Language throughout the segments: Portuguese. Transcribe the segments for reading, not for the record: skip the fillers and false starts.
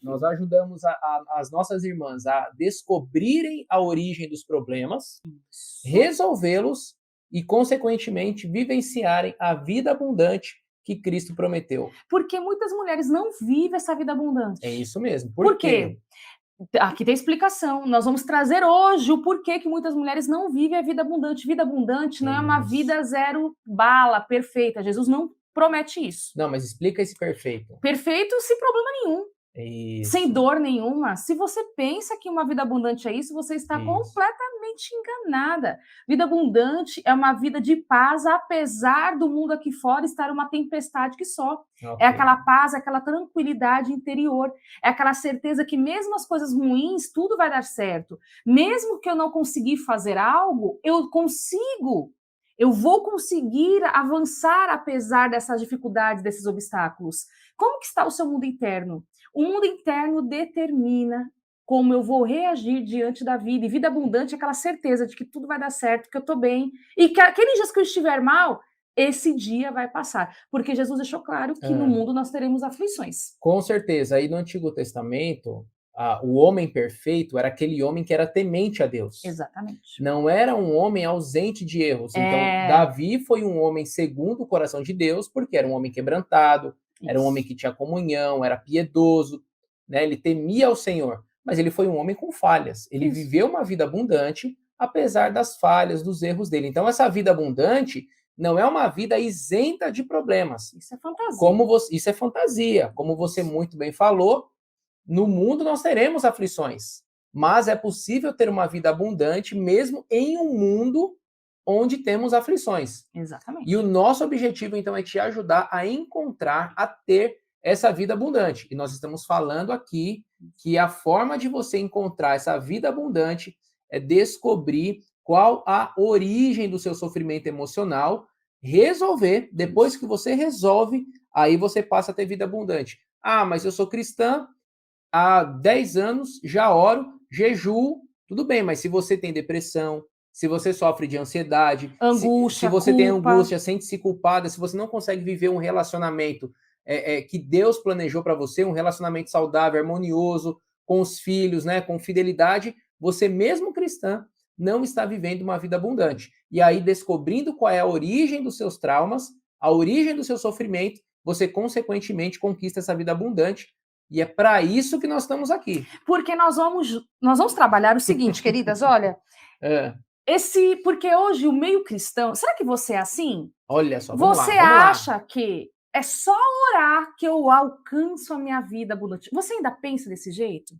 Nós ajudamos as nossas irmãs a descobrirem a origem dos problemas, Isso. resolvê-los e, consequentemente, vivenciarem a vida abundante que Cristo prometeu. Porque muitas mulheres não vivem essa vida É abundante. isso mesmo. Por Por quê? quê? Aqui tem explicação. Nós vamos trazer hoje o porquê que muitas mulheres não vivem a vida abundante. Vida abundante É não é uma isso. vida zero bala, perfeita. Jesus não promete isso. Não, mas explica esse perfeito. Perfeito sem problema nenhum. É Sem isso, dor nenhuma. Se você pensa que uma vida abundante é isso, você está isso. completamente enganada. Vida abundante é uma vida de paz, apesar do mundo aqui fora estar uma tempestade que só. É Ok. aquela paz, aquela tranquilidade interior. É aquela certeza que mesmo as coisas ruins, tudo vai dar certo. Mesmo que eu não conseguir fazer algo, eu consigo. Eu vou conseguir avançar apesar dessas dificuldades, desses obstáculos. Como que está o seu mundo interno? O mundo interno determina como eu vou reagir diante da vida. E vida abundante é aquela certeza de que tudo vai dar certo, que eu estou bem. E que aqueles dias que eu estiver mal, esse dia vai passar. Porque Jesus deixou claro que no Ah, mundo nós teremos aflições. com certeza. Aí no Antigo Testamento, o homem perfeito era aquele homem que era temente a Deus. Exatamente. Não era um homem ausente de erros. Então, É Davi foi um homem segundo o coração de Deus, porque era um homem quebrantado, era um homem isso. que tinha comunhão, era piedoso, né? Ele temia ao Senhor, mas ele foi um homem com falhas. Ele Isso. viveu uma vida abundante, apesar das falhas, dos erros dele. Então, essa vida abundante não é uma vida isenta de problemas. Isso é fantasia. Como você, isso é fantasia, como você Isso. muito bem falou, no mundo nós teremos aflições, mas é possível ter uma vida abundante mesmo em um mundo onde temos aflições. E o Exatamente. nosso objetivo então é te ajudar a encontrar, a ter essa vida abundante. E nós estamos falando aqui que a forma de você encontrar essa vida abundante é descobrir qual a origem do seu sofrimento emocional, resolver, depois Isso. que você resolve, aí você passa a ter vida abundante. Ah, mas eu sou cristã, há 10 anos, já oro, jejuo, tudo bem, mas se você tem depressão, se você sofre de ansiedade, se Angústia, você tem culpa. angústia, sente-se culpada, se você não consegue viver um relacionamento que Deus planejou para você, um relacionamento saudável, harmonioso, com os filhos, né, com fidelidade, você mesmo cristã não está vivendo uma vida abundante. E aí, descobrindo qual é a origem dos seus traumas, a origem do seu sofrimento, você consequentemente conquista essa vida abundante e é para isso que nós estamos aqui. Porque nós vamos trabalhar o seguinte, queridas, olha, É, porque hoje o meio cristão, será que você é assim? olha só, vamos lá, Você vamos lá. acha que é só orar que eu alcanço a minha vida abundante? Você ainda pensa desse jeito?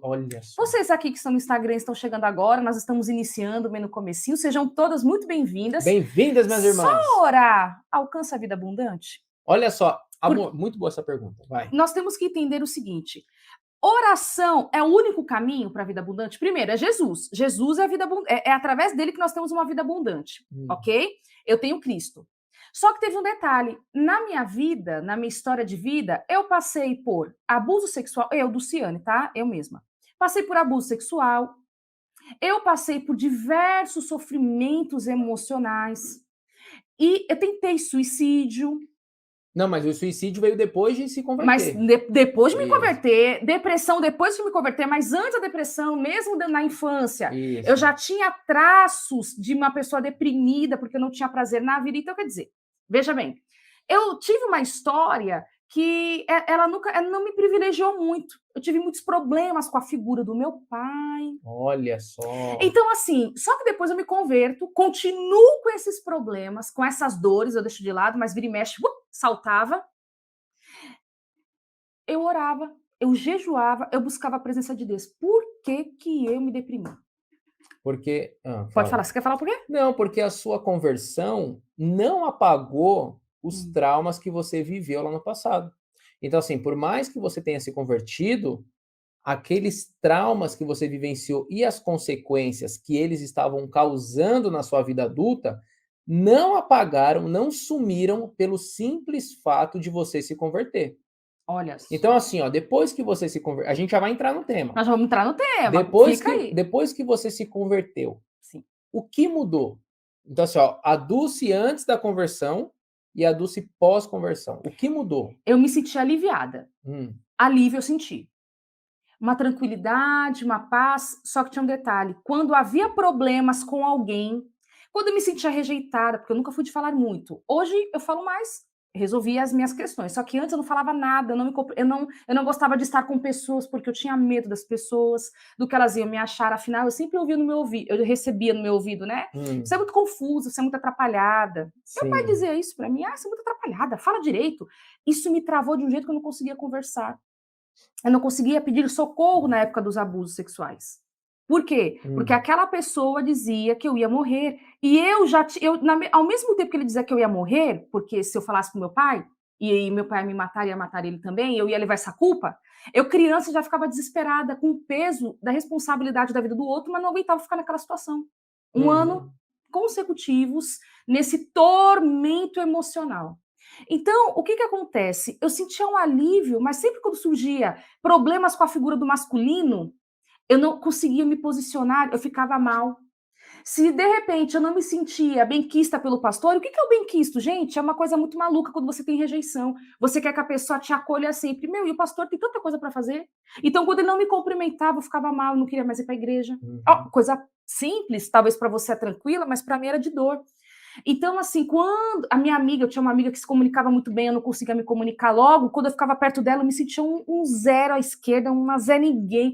Olha só. Vocês aqui que estão no Instagram estão chegando agora, nós estamos iniciando bem no comecinho, sejam todas muito bem-vindas. Bem-vindas, minhas Só irmãs. orar alcança a vida abundante? Olha só, Porque amor, muito boa essa pergunta. Vai. nós temos que entender o seguinte: oração é o único caminho para a vida abundante? Primeiro, é Jesus. Jesus é a vida abundante. É através dele que nós temos uma vida abundante, Hum, ok? Eu tenho Cristo. Só que teve um detalhe. Na minha vida, na minha história de vida, eu passei por abuso sexual. Eu, Luciane, tá? Eu mesma. Passei por abuso sexual. Eu passei por diversos sofrimentos emocionais. E eu tentei suicídio. Não, mas o suicídio veio depois de se Mas converter. depois de me Isso, converter, depressão depois de me converter, mas antes da depressão, mesmo na infância, eu isso. já tinha traços de uma pessoa deprimida porque eu não tinha prazer na vida. Então, quer dizer, veja bem, eu tive uma história que ela não me privilegiou muito. Eu tive muitos problemas com a figura do meu pai. Olha só. Então, assim, só que depois eu me converto, continuo com esses problemas, com essas dores, eu deixo de lado, mas vira e mexe, saltava. Eu orava, eu jejuava, eu buscava a presença de Deus. Por que que eu me deprimi? Porque. Pode Fala. falar, você quer falar por quê? Não, porque a sua conversão não apagou os Hum. traumas que você viveu lá no passado. Então, assim, por mais que você tenha se convertido, aqueles traumas que você vivenciou e as consequências que eles estavam causando na sua vida adulta não apagaram, não sumiram pelo simples fato de você se converter. Olha Então, só. assim, ó, depois que você se converter, a gente já vai entrar no tema. Nós vamos entrar no tema, Depois fica que, aí. depois que você se converteu, Sim. o que mudou? Então, assim, ó, a Dulce antes da conversão e a Dulce pós-conversão. O que mudou? Eu me senti aliviada. Hum, Alívio eu senti. Uma tranquilidade, uma paz, só que tinha um detalhe, quando havia problemas com alguém, quando eu me sentia rejeitada, porque eu nunca fui de falar muito, hoje eu falo mais, resolvi as minhas questões, só que antes eu não falava nada, eu não gostava de estar com pessoas, porque eu tinha medo das pessoas, do que elas iam me achar, afinal eu sempre ouvia no meu ouvido, eu recebia no meu ouvido, né, você é muito confusa, você é muito atrapalhada. Meu pai Sim. dizia isso pra mim, você é muito atrapalhada, fala direito. Isso me travou de um jeito que eu não conseguia conversar. Eu não conseguia pedir socorro na época dos abusos sexuais. Por quê? Porque Hum. aquela pessoa dizia que eu ia morrer. E eu já, ao mesmo tempo que ele dizia que eu ia morrer, porque se eu falasse pro meu pai, e aí meu pai ia me matar, ia matar ele também, eu ia levar essa culpa, eu criança já ficava desesperada com o peso da responsabilidade da vida do outro, mas não aguentava ficar naquela situação. Um ano Uhum. consecutivos nesse tormento emocional. Então, o que que acontece? Eu sentia um alívio, mas sempre quando surgia problemas com a figura do masculino, eu não conseguia me posicionar, eu ficava mal. Se de repente eu não me sentia benquista pelo pastor, o que que é o benquisto, gente? É uma coisa muito maluca quando você tem rejeição. Você quer que a pessoa te acolha sempre. Meu, e o pastor tem tanta coisa para fazer. Então, quando ele não me cumprimentava, eu ficava mal, eu não queria mais ir para a igreja. Ó, Uhum. coisa simples, talvez para você é tranquila, mas para mim era de dor. Então, assim, quando a minha amiga, eu tinha uma amiga que se comunicava muito bem, eu não conseguia me comunicar logo, quando eu ficava perto dela, eu me sentia um zero à esquerda, uma zé ninguém.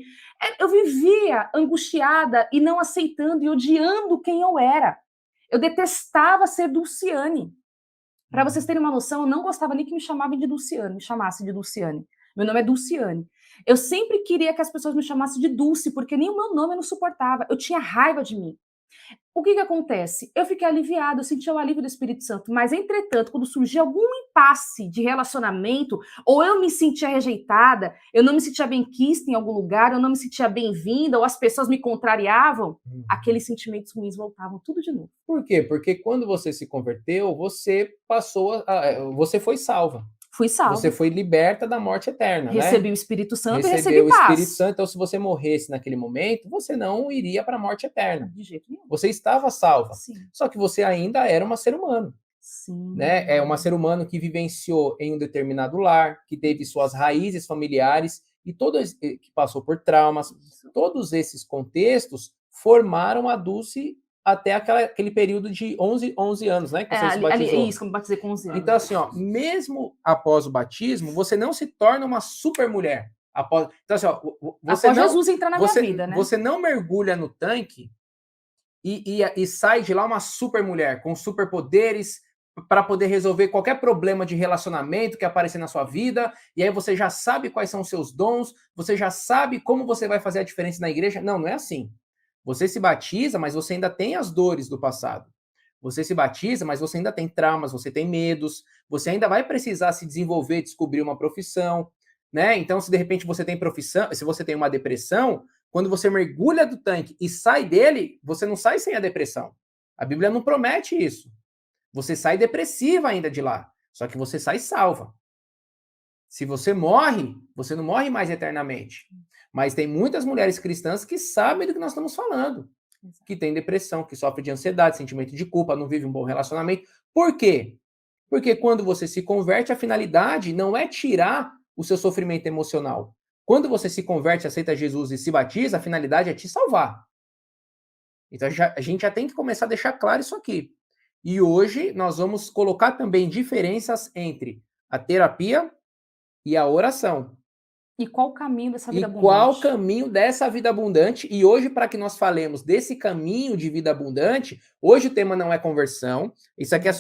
Eu vivia angustiada e não aceitando e odiando quem eu era. Eu detestava ser Dulciane. Para vocês Uhum. terem uma noção, eu não gostava nem que me chamassem de Dulciane, me chamassem de Dulciane. Meu nome é Dulciane. Eu sempre queria que as pessoas me chamassem de Dulce, porque nem o meu nome eu não suportava. Eu tinha raiva de mim. O que que acontece? Eu fiquei aliviada, eu senti o alívio do Espírito Santo, mas entretanto, quando surgia algum impasse de relacionamento, ou eu me sentia rejeitada, eu não me sentia bem-quista em algum lugar, eu não me sentia bem-vinda, ou as pessoas me contrariavam, Uhum. aqueles sentimentos ruins voltavam tudo de novo. Por quê? Porque quando você se converteu, você passou você foi salva. Fui Você salva, foi liberta da morte eterna, né? recebi o Espírito Santo e recebi Recebeu o Espírito paz. Santo, então se você morresse naquele momento, você não iria para a morte eterna. De jeito nenhum. Você estava salva. Sim. Só que você ainda era uma ser humano, né? É uma Sim. ser humano que vivenciou em um determinado lar, que teve suas raízes familiares e que passou por traumas. Isso. Todos esses contextos formaram a Dulce até aquele período de 11 anos, né, que É, você se é batizou. isso, que eu me batizei com 11 Então, anos. assim, ó, mesmo após o batismo, você não se torna uma super mulher. Então, assim, ó, você Após não, Jesus entrar na minha vida, né? você não mergulha no tanque e sai de lá uma super mulher, com superpoderes para poder resolver qualquer problema de relacionamento que aparecer na sua vida, e aí você já sabe quais são os seus dons, você já sabe como você vai fazer a diferença na igreja. Não, não é assim. Você se batiza, mas você ainda tem as dores do passado. Você se batiza, mas você ainda tem traumas, você tem medos, você ainda vai precisar se desenvolver, descobrir uma profissão, né? Então, se de repente você tem profissão, se você tem uma depressão, quando você mergulha do tanque e sai dele, você não sai sem a depressão. A Bíblia não promete isso. Você sai depressiva ainda de lá, só que você sai salva. Se você morre, você não morre mais eternamente. Mas tem muitas mulheres cristãs que sabem do que nós estamos falando, que tem depressão, que sofre de ansiedade, sentimento de culpa, não vive um bom relacionamento. Por quê? Porque quando você se converte, a finalidade não é tirar o seu sofrimento emocional. Quando você se converte, aceita Jesus e se batiza, a finalidade é te salvar. Então a gente já tem que começar a deixar claro isso aqui. E hoje nós vamos colocar também diferenças entre a terapia e a oração. E qual o caminho dessa E vida qual o abundante? caminho dessa vida abundante? E hoje, para que nós falemos desse caminho de vida abundante, hoje o tema não é conversão, isso aqui é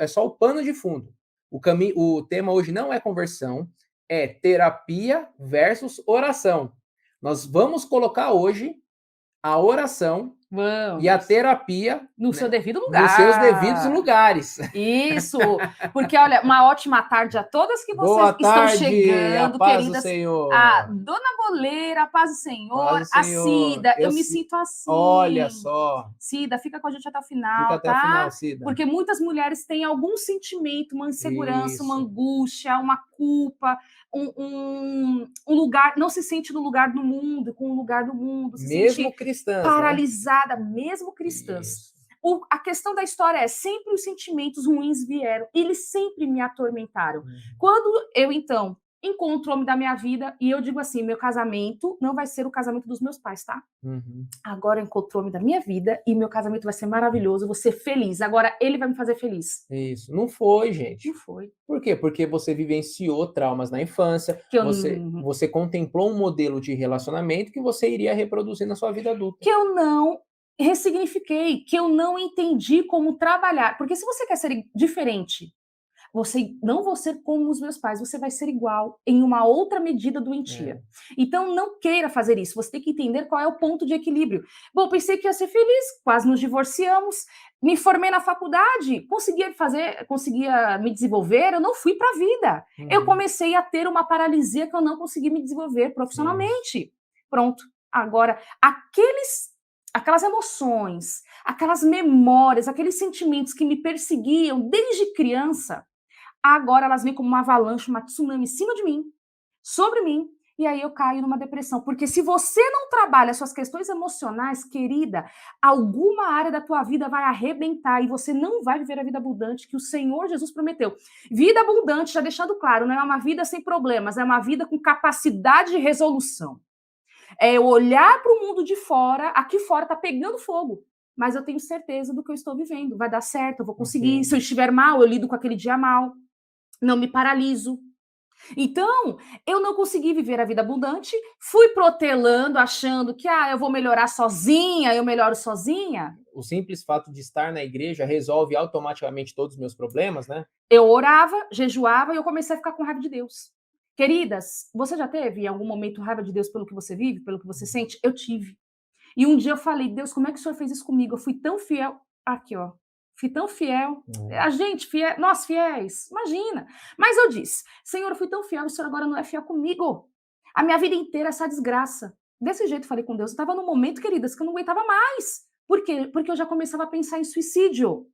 só o pano de fundo. O tema hoje não é conversão, é terapia versus oração. Nós vamos colocar hoje a oração e a Vamos. terapia, No seu né, devido nos seus devidos lugar. lugares. Isso, porque olha, uma ótima tarde a todas que Boa vocês estão tarde, a chegando, paz do queridas. A Senhor. Dona Boleira, a paz do Paz Senhor, do a Senhor. Cida, eu me sinto Olha assim. só. Cida, fica com a gente até o Fica final, até o final, tá? Cida. Porque muitas mulheres têm algum sentimento, uma insegurança, uma Isso. angústia, uma culpa, um lugar, não se sente no lugar do mundo, com o lugar do mundo, se Mesmo sente cristãs, né? paralisada, mesmo cristãs. Isso. A questão da história é sempre os sentimentos ruins vieram, eles sempre me atormentaram. Uhum. Quando eu, então, encontro o homem da minha vida, e eu digo assim, meu casamento não vai ser o casamento dos meus pais, tá? Uhum. Agora eu encontro o homem da minha vida, e meu casamento vai ser maravilhoso, eu vou ser feliz. Agora ele vai me fazer feliz. Isso. Não foi, Não gente. foi. Por quê? Porque você vivenciou traumas na infância, Que eu, você contemplou um modelo de relacionamento que você iria reproduzir na sua vida adulta. que eu não ressignifiquei, que eu não entendi como trabalhar. Porque se você quer ser diferente, você não vou ser como os meus pais, você vai ser igual em uma outra medida doentia. É. Então não queira fazer isso, você tem que entender qual é o ponto de equilíbrio. Bom, pensei que ia ser feliz, quase nos divorciamos, me formei na faculdade, conseguia me desenvolver, eu não fui para a vida. Eu Uhum. comecei a ter uma paralisia que eu não consegui me desenvolver profissionalmente. Pronto. Agora, aquelas emoções, aquelas memórias, aqueles sentimentos que me perseguiam desde criança, agora elas vêm como uma avalanche, uma tsunami em cima de mim, sobre mim, e aí eu caio numa depressão. Porque se você não trabalha suas questões emocionais, querida, alguma área da tua vida vai arrebentar e você não vai viver a vida abundante que o Senhor Jesus prometeu. Vida abundante, já deixando claro, não é uma vida sem problemas, é uma vida com capacidade de resolução. É eu olhar para o mundo de fora, aqui fora está pegando fogo, mas eu tenho certeza do que eu estou vivendo, vai dar certo, eu vou conseguir. Entendo. Se eu estiver mal, eu lido com aquele dia mal, não me paraliso. Então, eu não consegui viver a vida abundante, fui protelando, achando que eu vou melhorar sozinha, eu melhoro sozinha. O simples fato de estar na igreja resolve automaticamente todos os meus problemas, né? Eu orava, jejuava e eu comecei a ficar com raiva de Deus. Queridas, você já teve em algum momento raiva de Deus pelo que você vive, pelo que você sente? Eu tive. E um dia eu falei, Deus, como é que o Senhor fez isso comigo? Eu fui tão fiel. Aqui, ó. Fui tão fiel. A gente, fiel, nós fiéis, imagina. Mas eu disse, Senhor, eu fui tão fiel, o Senhor agora não é fiel comigo. A minha vida inteira é essa desgraça. Desse jeito eu falei com Deus. Eu estava num momento, queridas, que eu não aguentava mais. Por quê? Porque eu já começava a pensar em suicídio.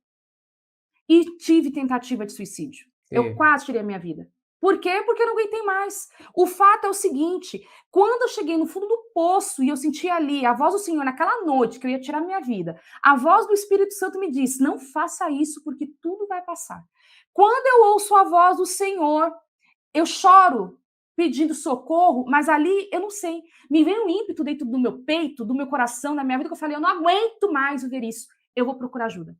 E tive tentativa de suicídio. Eu Teve. quase tirei a minha vida. Por quê? Porque eu não aguentei mais. O fato é o seguinte, quando eu cheguei no fundo do poço e eu senti ali a voz do Senhor naquela noite que eu ia tirar a minha vida, a voz do Espírito Santo me disse, não faça isso porque tudo vai passar. Quando eu ouço a voz do Senhor, eu choro pedindo socorro, mas ali, eu não sei, me veio um ímpeto dentro do meu peito, do meu coração, da minha vida, que eu falei, eu não aguento mais viver isso, eu vou procurar ajuda.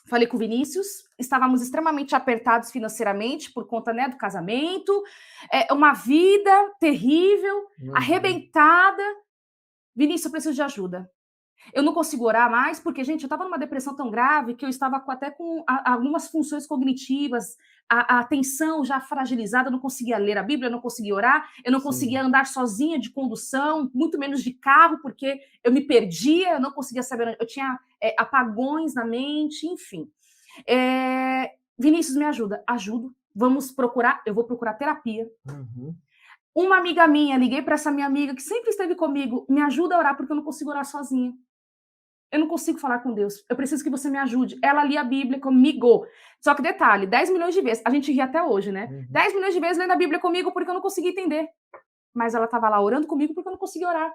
Falei com o Vinícius, estávamos extremamente apertados financeiramente por conta, né, do casamento, uma vida terrível, arrebentada. Vinícius, eu preciso de ajuda. Eu não consigo orar mais, porque, gente, eu estava numa depressão tão grave que eu estava até com algumas funções cognitivas, a atenção já fragilizada, eu não conseguia ler a Bíblia, eu não conseguia orar, eu não conseguia andar sozinha de condução, muito menos de carro, porque eu me perdia, eu não conseguia saber, eu tinha apagões na mente, enfim. Vinícius, me ajuda. Ajudo. Vamos procurar, eu vou procurar terapia. Uhum. Uma amiga minha, liguei para essa minha amiga que sempre esteve comigo, me ajuda a orar, porque eu não consigo orar sozinha. Eu não consigo falar com Deus. Eu preciso que você me ajude. Ela lia a Bíblia comigo. Só que detalhe, 10 milhões de vezes. A gente ri até hoje, né? 10 milhões de vezes lendo a Bíblia comigo porque eu não conseguia entender. Mas ela estava lá orando comigo porque eu não conseguia orar.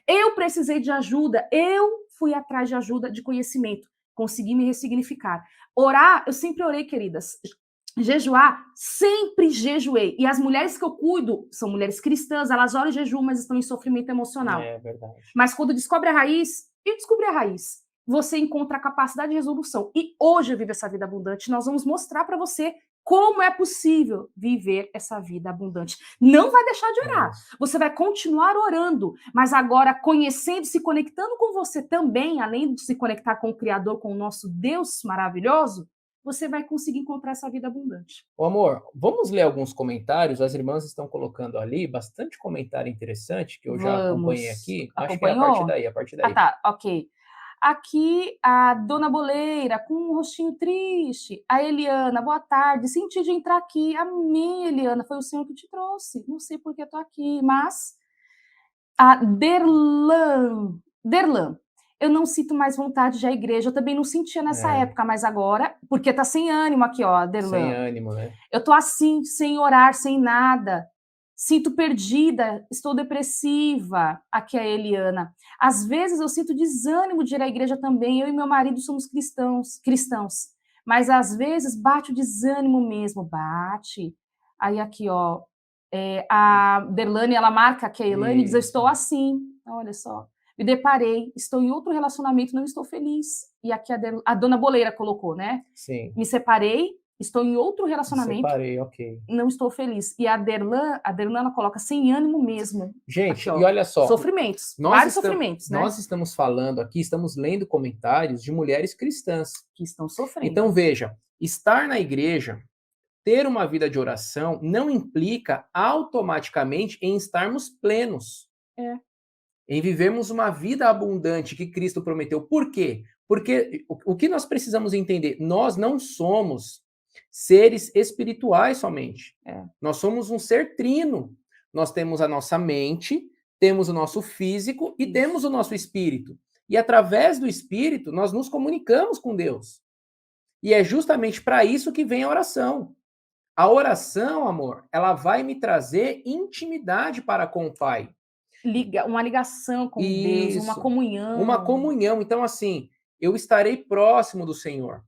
Eu precisei de ajuda. Eu fui atrás de ajuda, de conhecimento. Consegui me ressignificar. Orar, eu sempre orei, queridas. Jejuar, sempre jejuei. E as mulheres que eu cuido são mulheres cristãs, elas oram e jejuam, mas estão em sofrimento emocional. É verdade. Mas quando descobre a raiz, eu descobri a raiz. Você encontra a capacidade de resolução. E hoje eu vivo essa vida abundante. Nós vamos mostrar para você como é possível viver essa vida abundante. Não vai deixar de orar. Você vai continuar orando, mas agora conhecendo, se conectando com você também, além de se conectar com o Criador, com o nosso Deus maravilhoso, você vai conseguir encontrar essa vida abundante. Ô, amor, vamos ler alguns comentários. As irmãs estão colocando ali bastante comentário interessante que eu já acompanhei aqui. Acho que é a partir Acompanhou? daí, a partir Ah, daí. tá, ok. Aqui a Dona Boleira, com um rostinho triste. A Eliana, boa tarde. Senti de entrar aqui. Amém, Eliana. Foi o Senhor que te trouxe. Não sei por que eu tô aqui, mas... A Derlan. Eu não sinto mais vontade de ir à igreja. Eu também não sentia nessa época, mas agora... Porque tá sem ânimo aqui, ó, Derlan. Sem ânimo, né? Eu tô assim, sem orar, sem nada. Sinto perdida, estou depressiva. Aqui é a Eliana. Às vezes eu sinto desânimo de ir à igreja também. Eu e meu marido somos cristãos. Mas às vezes bate o desânimo mesmo. Bate. Aí aqui, ó. A Derlane, ela marca que a Elaine diz, eu Isso. estou assim, olha só. Me deparei, estou em outro relacionamento, não estou feliz. E aqui a dona Boleira colocou, né? Sim. Me separei, estou em outro Me relacionamento, separei, ok. não estou feliz. E a Derlan, ela coloca sem ânimo mesmo. Gente, Aqui, e ó, olha só, sofrimentos, vários sofrimentos, né? nós estamos falando aqui, estamos lendo comentários de mulheres cristãs. Que estão sofrendo. Então, veja, estar na igreja, ter uma vida de oração, não implica automaticamente em estarmos plenos. Em vivermos uma vida abundante que Cristo prometeu. Por quê? Porque o que nós precisamos entender? Nós não somos seres espirituais somente. Nós somos um ser trino. Nós temos a nossa mente, temos o nosso físico e temos o nosso espírito. E através do espírito, nós nos comunicamos com Deus. E é justamente para isso que vem a oração. A oração, amor, ela vai me trazer intimidade para com o Pai. Uma ligação com Deus, uma comunhão. Uma comunhão. Então, assim, eu estarei próximo do Senhor.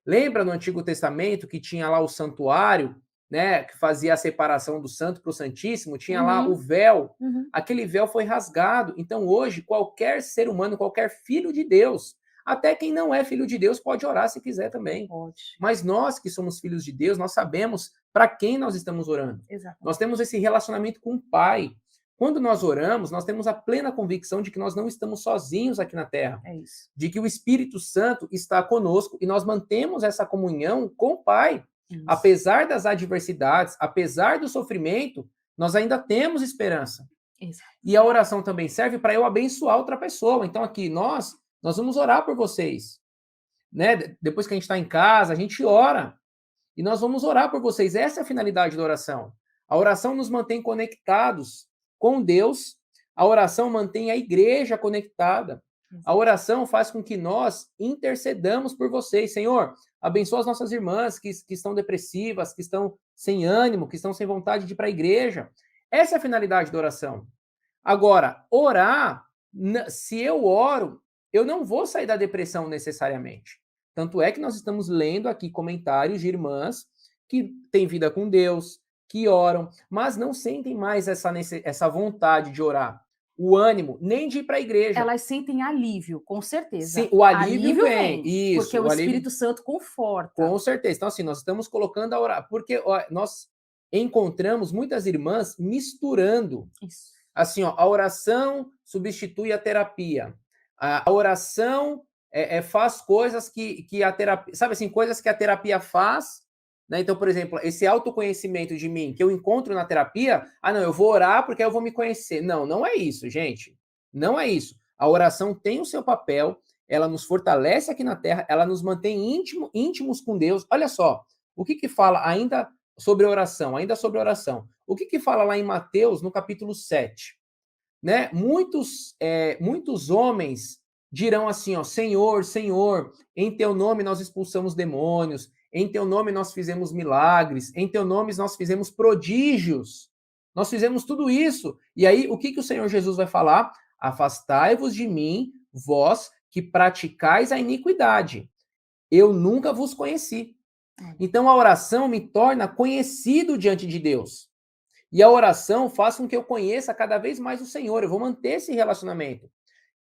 Lembra no Antigo Testamento que tinha lá o santuário, né, que fazia a separação do santo para o santíssimo, tinha lá o véu. Aquele véu foi rasgado. Então, hoje, qualquer ser humano, qualquer filho de Deus, até quem não é filho de Deus pode orar se quiser também. Pode. Mas nós que somos filhos de Deus, nós sabemos para quem nós estamos orando. Exatamente. Nós temos esse relacionamento com o Pai. Quando nós oramos, nós temos a plena convicção de que nós não estamos sozinhos aqui na Terra. É isso. De que o Espírito Santo está conosco e nós mantemos essa comunhão com o Pai. Isso. Apesar das adversidades, apesar do sofrimento, nós ainda temos esperança. Exato. E a oração também serve para eu abençoar outra pessoa. Então aqui, nós vamos orar por vocês. Né? Depois que a gente está em casa, a gente ora. E nós vamos orar por vocês. Essa é a finalidade da oração. A oração nos mantém conectados com Deus, a oração mantém a igreja conectada. A oração faz com que nós intercedamos por vocês. Senhor, abençoa as nossas irmãs que estão depressivas, que estão sem ânimo, que estão sem vontade de ir para a igreja. Essa é a finalidade da oração. Agora, orar, se eu oro, eu não vou sair da depressão necessariamente. Tanto é que nós estamos lendo aqui comentários de irmãs que têm vida com Deus, que oram, mas não sentem mais essa vontade de orar, o ânimo, nem de ir para a igreja. Elas sentem alívio, com certeza. Sim, o alívio vem. Isso, porque o Espírito Santo conforta. Com certeza. Então, assim, nós estamos colocando a orar, porque nós encontramos muitas irmãs misturando. Isso. Assim, ó, a oração substitui a terapia. A oração faz coisas que a terapia... Sabe assim, coisas que a terapia faz... Né? Então, por exemplo, esse autoconhecimento de mim que eu encontro na terapia, não, eu vou orar porque eu vou me conhecer. Não, não é isso, gente. Não é isso. A oração tem o seu papel, ela nos fortalece aqui na Terra, ela nos mantém íntimos com Deus. Olha só, o que fala ainda sobre oração? O que fala lá em Mateus, no capítulo 7? Né? Muitos homens dirão assim, ó, Senhor, Senhor, em teu nome nós expulsamos demônios, em teu nome nós fizemos milagres, em teu nome nós fizemos prodígios, nós fizemos tudo isso. E aí, o que o Senhor Jesus vai falar? Afastai-vos de mim, vós que praticais a iniquidade. Eu nunca vos conheci. Então, a oração me torna conhecido diante de Deus. E a oração faz com que eu conheça cada vez mais o Senhor. Eu vou manter esse relacionamento.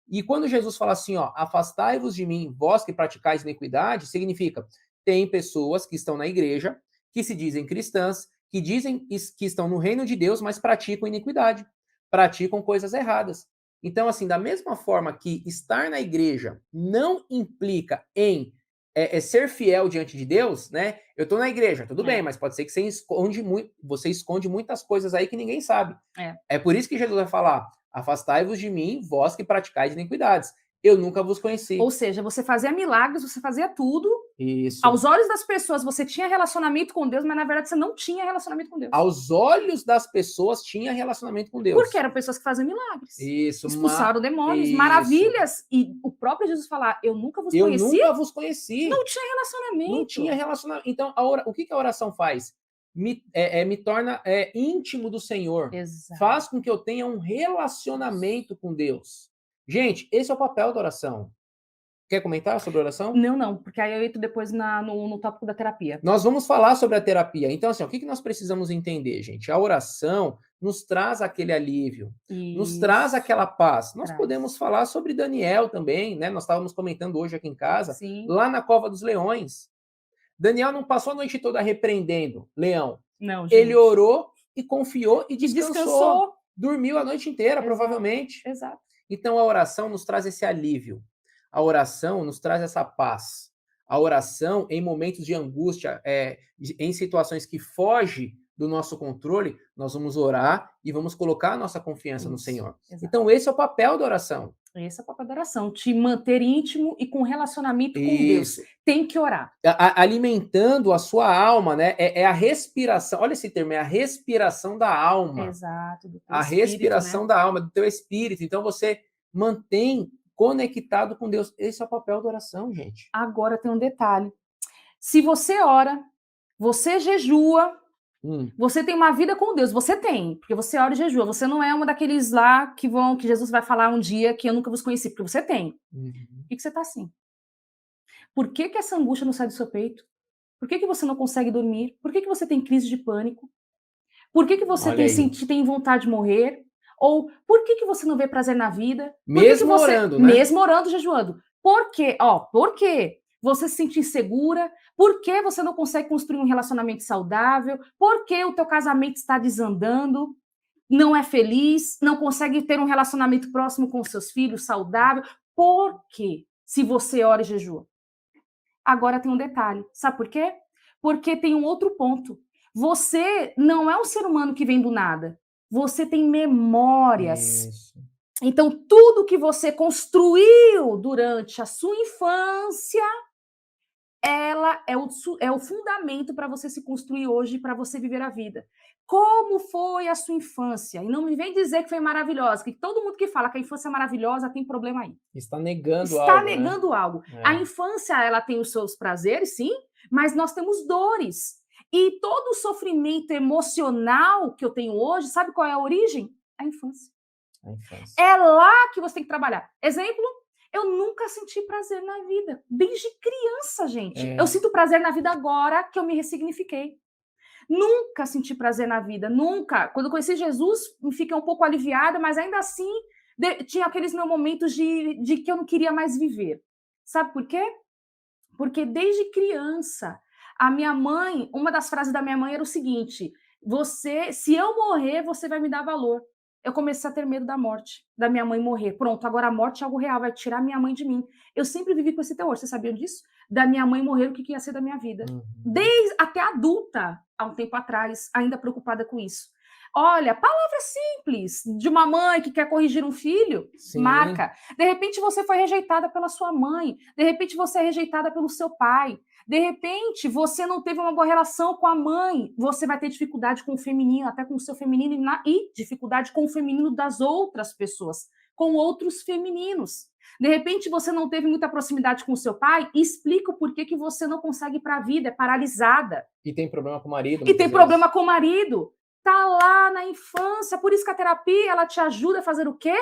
E quando Jesus fala assim, ó, afastai-vos de mim, vós que praticais iniquidade, significa... Tem pessoas que estão na igreja, que se dizem cristãs, que dizem que estão no reino de Deus, mas praticam iniquidade, praticam coisas erradas. Então, assim, da mesma forma que estar na igreja não implica em ser fiel diante de Deus, né? Eu estou na igreja, tudo bem, mas pode ser que você esconde muitas coisas aí que ninguém sabe. É por isso que Jesus vai falar, afastai-vos de mim, vós que praticais iniquidades. Eu nunca vos conheci. Ou seja, você fazia milagres, você fazia tudo. Isso. Aos olhos das pessoas, você tinha relacionamento com Deus, mas na verdade você não tinha relacionamento com Deus. Aos olhos das pessoas, tinha relacionamento com Deus. Porque eram pessoas que faziam milagres. Isso. Expulsaram demônios, maravilhas. E o próprio Jesus falar, eu nunca vos conheci. Eu nunca vos conheci. Não tinha relacionamento. Não tinha relacionamento. Então, o que a oração faz? Me torna íntimo do Senhor. Exato. Faz com que eu tenha um relacionamento com Deus. Gente, esse é o papel da oração. Quer comentar sobre oração? Não, porque aí eu entro depois no tópico da terapia. Nós vamos falar sobre a terapia. Então, assim, o que nós precisamos entender, gente? A oração nos traz aquele alívio, nos traz Isso, aquela paz. Nós podemos traz. falar sobre Daniel também, né? Nós estávamos comentando hoje aqui em casa, Sim. lá na Cova dos Leões. Daniel não passou a noite toda repreendendo leão. Não, Ele gente. orou e confiou e E descansou. descansou. Dormiu a noite inteira, Exato, provavelmente. exato. Então a oração nos traz esse alívio. A oração nos traz essa paz. A oração, em momentos de angústia, em situações que fogem do nosso controle, nós vamos orar e vamos colocar a nossa confiança no Isso, Senhor. exato. Então esse é o papel da oração. Esse é o papel da oração, te manter íntimo e com relacionamento com Deus. Isso. Tem que orar. Alimentando a sua alma, né? É a respiração. Olha esse termo, é a respiração da alma. Exato, do teu A espírito, respiração né? da alma, do teu espírito. Então você mantém conectado com Deus. Esse é o papel da oração, gente. Agora tem um detalhe. Se você ora, você jejua, você tem uma vida com Deus. Você tem, porque você ora e jejua. Você não é uma daqueles lá que Jesus vai falar um dia que eu nunca vos conheci, porque você tem. Por que você está assim? Por que essa angústia não sai do seu peito? Por que você não consegue dormir? Por que você tem crise de pânico? Por que você Olha aí. tem vontade de morrer? Ou por que você não vê prazer na vida? Mesmo orando, né? Mesmo orando, jejuando. Por quê? Por quê? Você se sente insegura? Por que você não consegue construir um relacionamento saudável? Por que o teu casamento está desandando? Não é feliz? Não consegue ter um relacionamento próximo com seus filhos, saudável? Por quê? Se você ora e jejua. Agora tem um detalhe. Sabe por quê? Porque tem um outro ponto. Você não é um ser humano que vem do nada. Você tem memórias. Isso. Então, tudo que você construiu durante a sua infância, ela é o fundamento para você se construir hoje, para você viver a vida. Como foi a sua infância? E não me vem dizer que foi maravilhosa, que todo mundo que fala que a infância é maravilhosa tem problema aí. Está negando Está algo, negando né? algo. A infância, ela tem os seus prazeres, sim, mas nós temos dores. E todo o sofrimento emocional que eu tenho hoje, sabe qual é a origem? A infância. A infância. É lá que você tem que trabalhar. Exemplo, eu nunca senti prazer na vida. Desde criança, gente. Eu sinto prazer na vida agora que eu me ressignifiquei. Nunca senti prazer na vida, nunca. Quando eu conheci Jesus, me fiquei um pouco aliviada, mas ainda assim tinha aqueles meus momentos de que eu não queria mais viver. Sabe por quê? Porque desde criança, a minha mãe, uma das frases da minha mãe era o seguinte: se eu morrer, você vai me dar valor. Eu comecei a ter medo da morte, da minha mãe morrer. Pronto, agora a morte é algo real, vai tirar minha mãe de mim. Eu sempre vivi com esse terror, vocês sabiam disso? Da minha mãe morrer, o que ia ser da minha vida. Desde até adulta, há um tempo atrás, ainda preocupada com isso. Olha, palavra simples de uma mãe que quer corrigir um filho, Sim. marca. De repente você foi rejeitada pela sua mãe, de repente você é rejeitada pelo seu pai, de repente você não teve uma boa relação com a mãe, você vai ter dificuldade com o feminino, até com o seu feminino, e dificuldade com o feminino das outras pessoas, com outros femininos. De repente você não teve muita proximidade com o seu pai, explica o porquê que você não consegue ir para a vida, é paralisada. E tem problema com o marido. E tem problema com o marido. Tá lá na infância, por isso que a terapia, ela te ajuda a fazer o quê?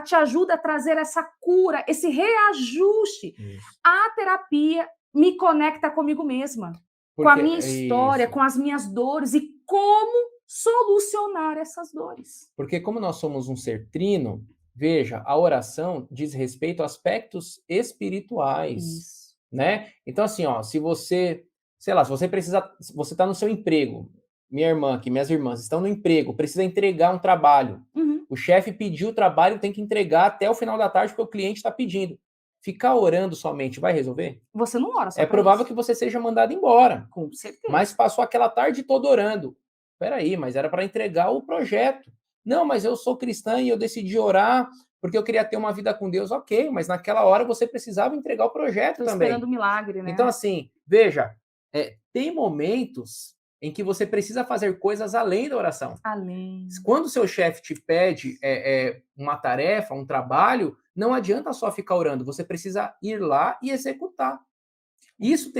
Te ajuda a trazer essa cura, esse reajuste. Isso. A terapia me conecta comigo mesma, com a minha história, com as minhas dores e como solucionar essas dores. Porque como nós somos um ser trino, veja, a oração diz respeito a aspectos espirituais, isso, né? Então assim, ó, se você, sei lá, se você precisa, você está no seu emprego, minha irmã aqui, minhas irmãs estão no emprego, precisa entregar um trabalho. O chefe pediu o trabalho, tem que entregar até o final da tarde porque o cliente está pedindo. Ficar orando somente vai resolver? Você não ora só. É provável que você seja mandado embora. Com certeza. Mas passou aquela tarde toda orando. Peraí, mas era para entregar o projeto. Não, mas eu sou cristã e eu decidi orar porque eu queria ter uma vida com Deus. Ok, mas naquela hora você precisava entregar o projeto também. Esperando o milagre, né? Então assim, veja, tem momentos em que você precisa fazer coisas além da oração. Além. Quando o seu chefe te pede uma tarefa, um trabalho, não adianta só ficar orando, você precisa ir lá e executar. Isso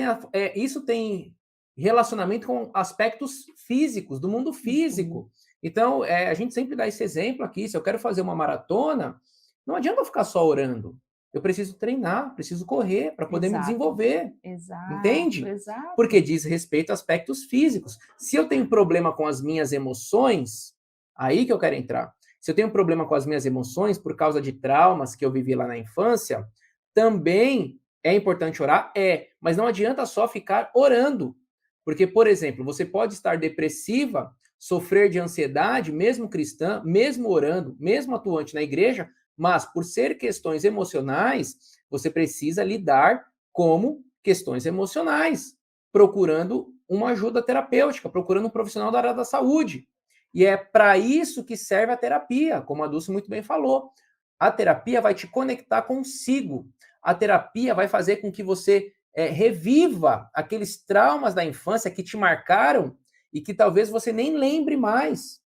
tem relacionamento com aspectos físicos, do mundo físico. Então, a gente sempre dá esse exemplo aqui, se eu quero fazer uma maratona, não adianta ficar só orando. Eu preciso treinar, preciso correr para poder me Exato. desenvolver. Exato, Entende? exato. Porque diz respeito a aspectos físicos. Se eu tenho problema com as minhas emoções, aí que eu quero entrar. Se eu tenho problema com as minhas emoções por causa de traumas que eu vivi lá na infância, também é importante orar? É, mas não adianta só ficar orando. Porque, por exemplo, você pode estar depressiva, sofrer de ansiedade, mesmo cristã, mesmo orando, mesmo atuante na igreja, mas por ser questões emocionais, você precisa lidar como questões emocionais, procurando uma ajuda terapêutica, procurando um profissional da área da saúde. E é para isso que serve a terapia, como a Dulce muito bem falou. A terapia vai te conectar consigo. A terapia vai fazer com que você reviva aqueles traumas da infância que te marcaram e que talvez você nem lembre mais.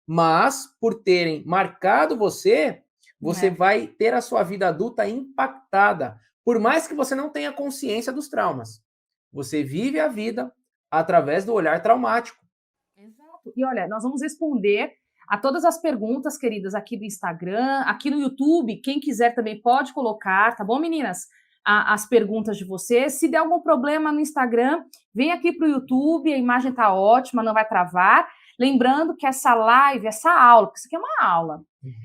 Mas, por terem marcado você, você vai ter a sua vida adulta impactada. Por mais que você não tenha consciência dos traumas. Você vive a vida através do olhar traumático. Exato. E olha, nós vamos responder a todas as perguntas, queridas, aqui do Instagram, aqui no YouTube. Quem quiser também pode colocar, tá bom, meninas? As perguntas de vocês. Se der algum problema no Instagram, vem aqui para o YouTube, a imagem tá ótima, não vai travar. Lembrando que essa live, essa aula, porque isso aqui é uma aula,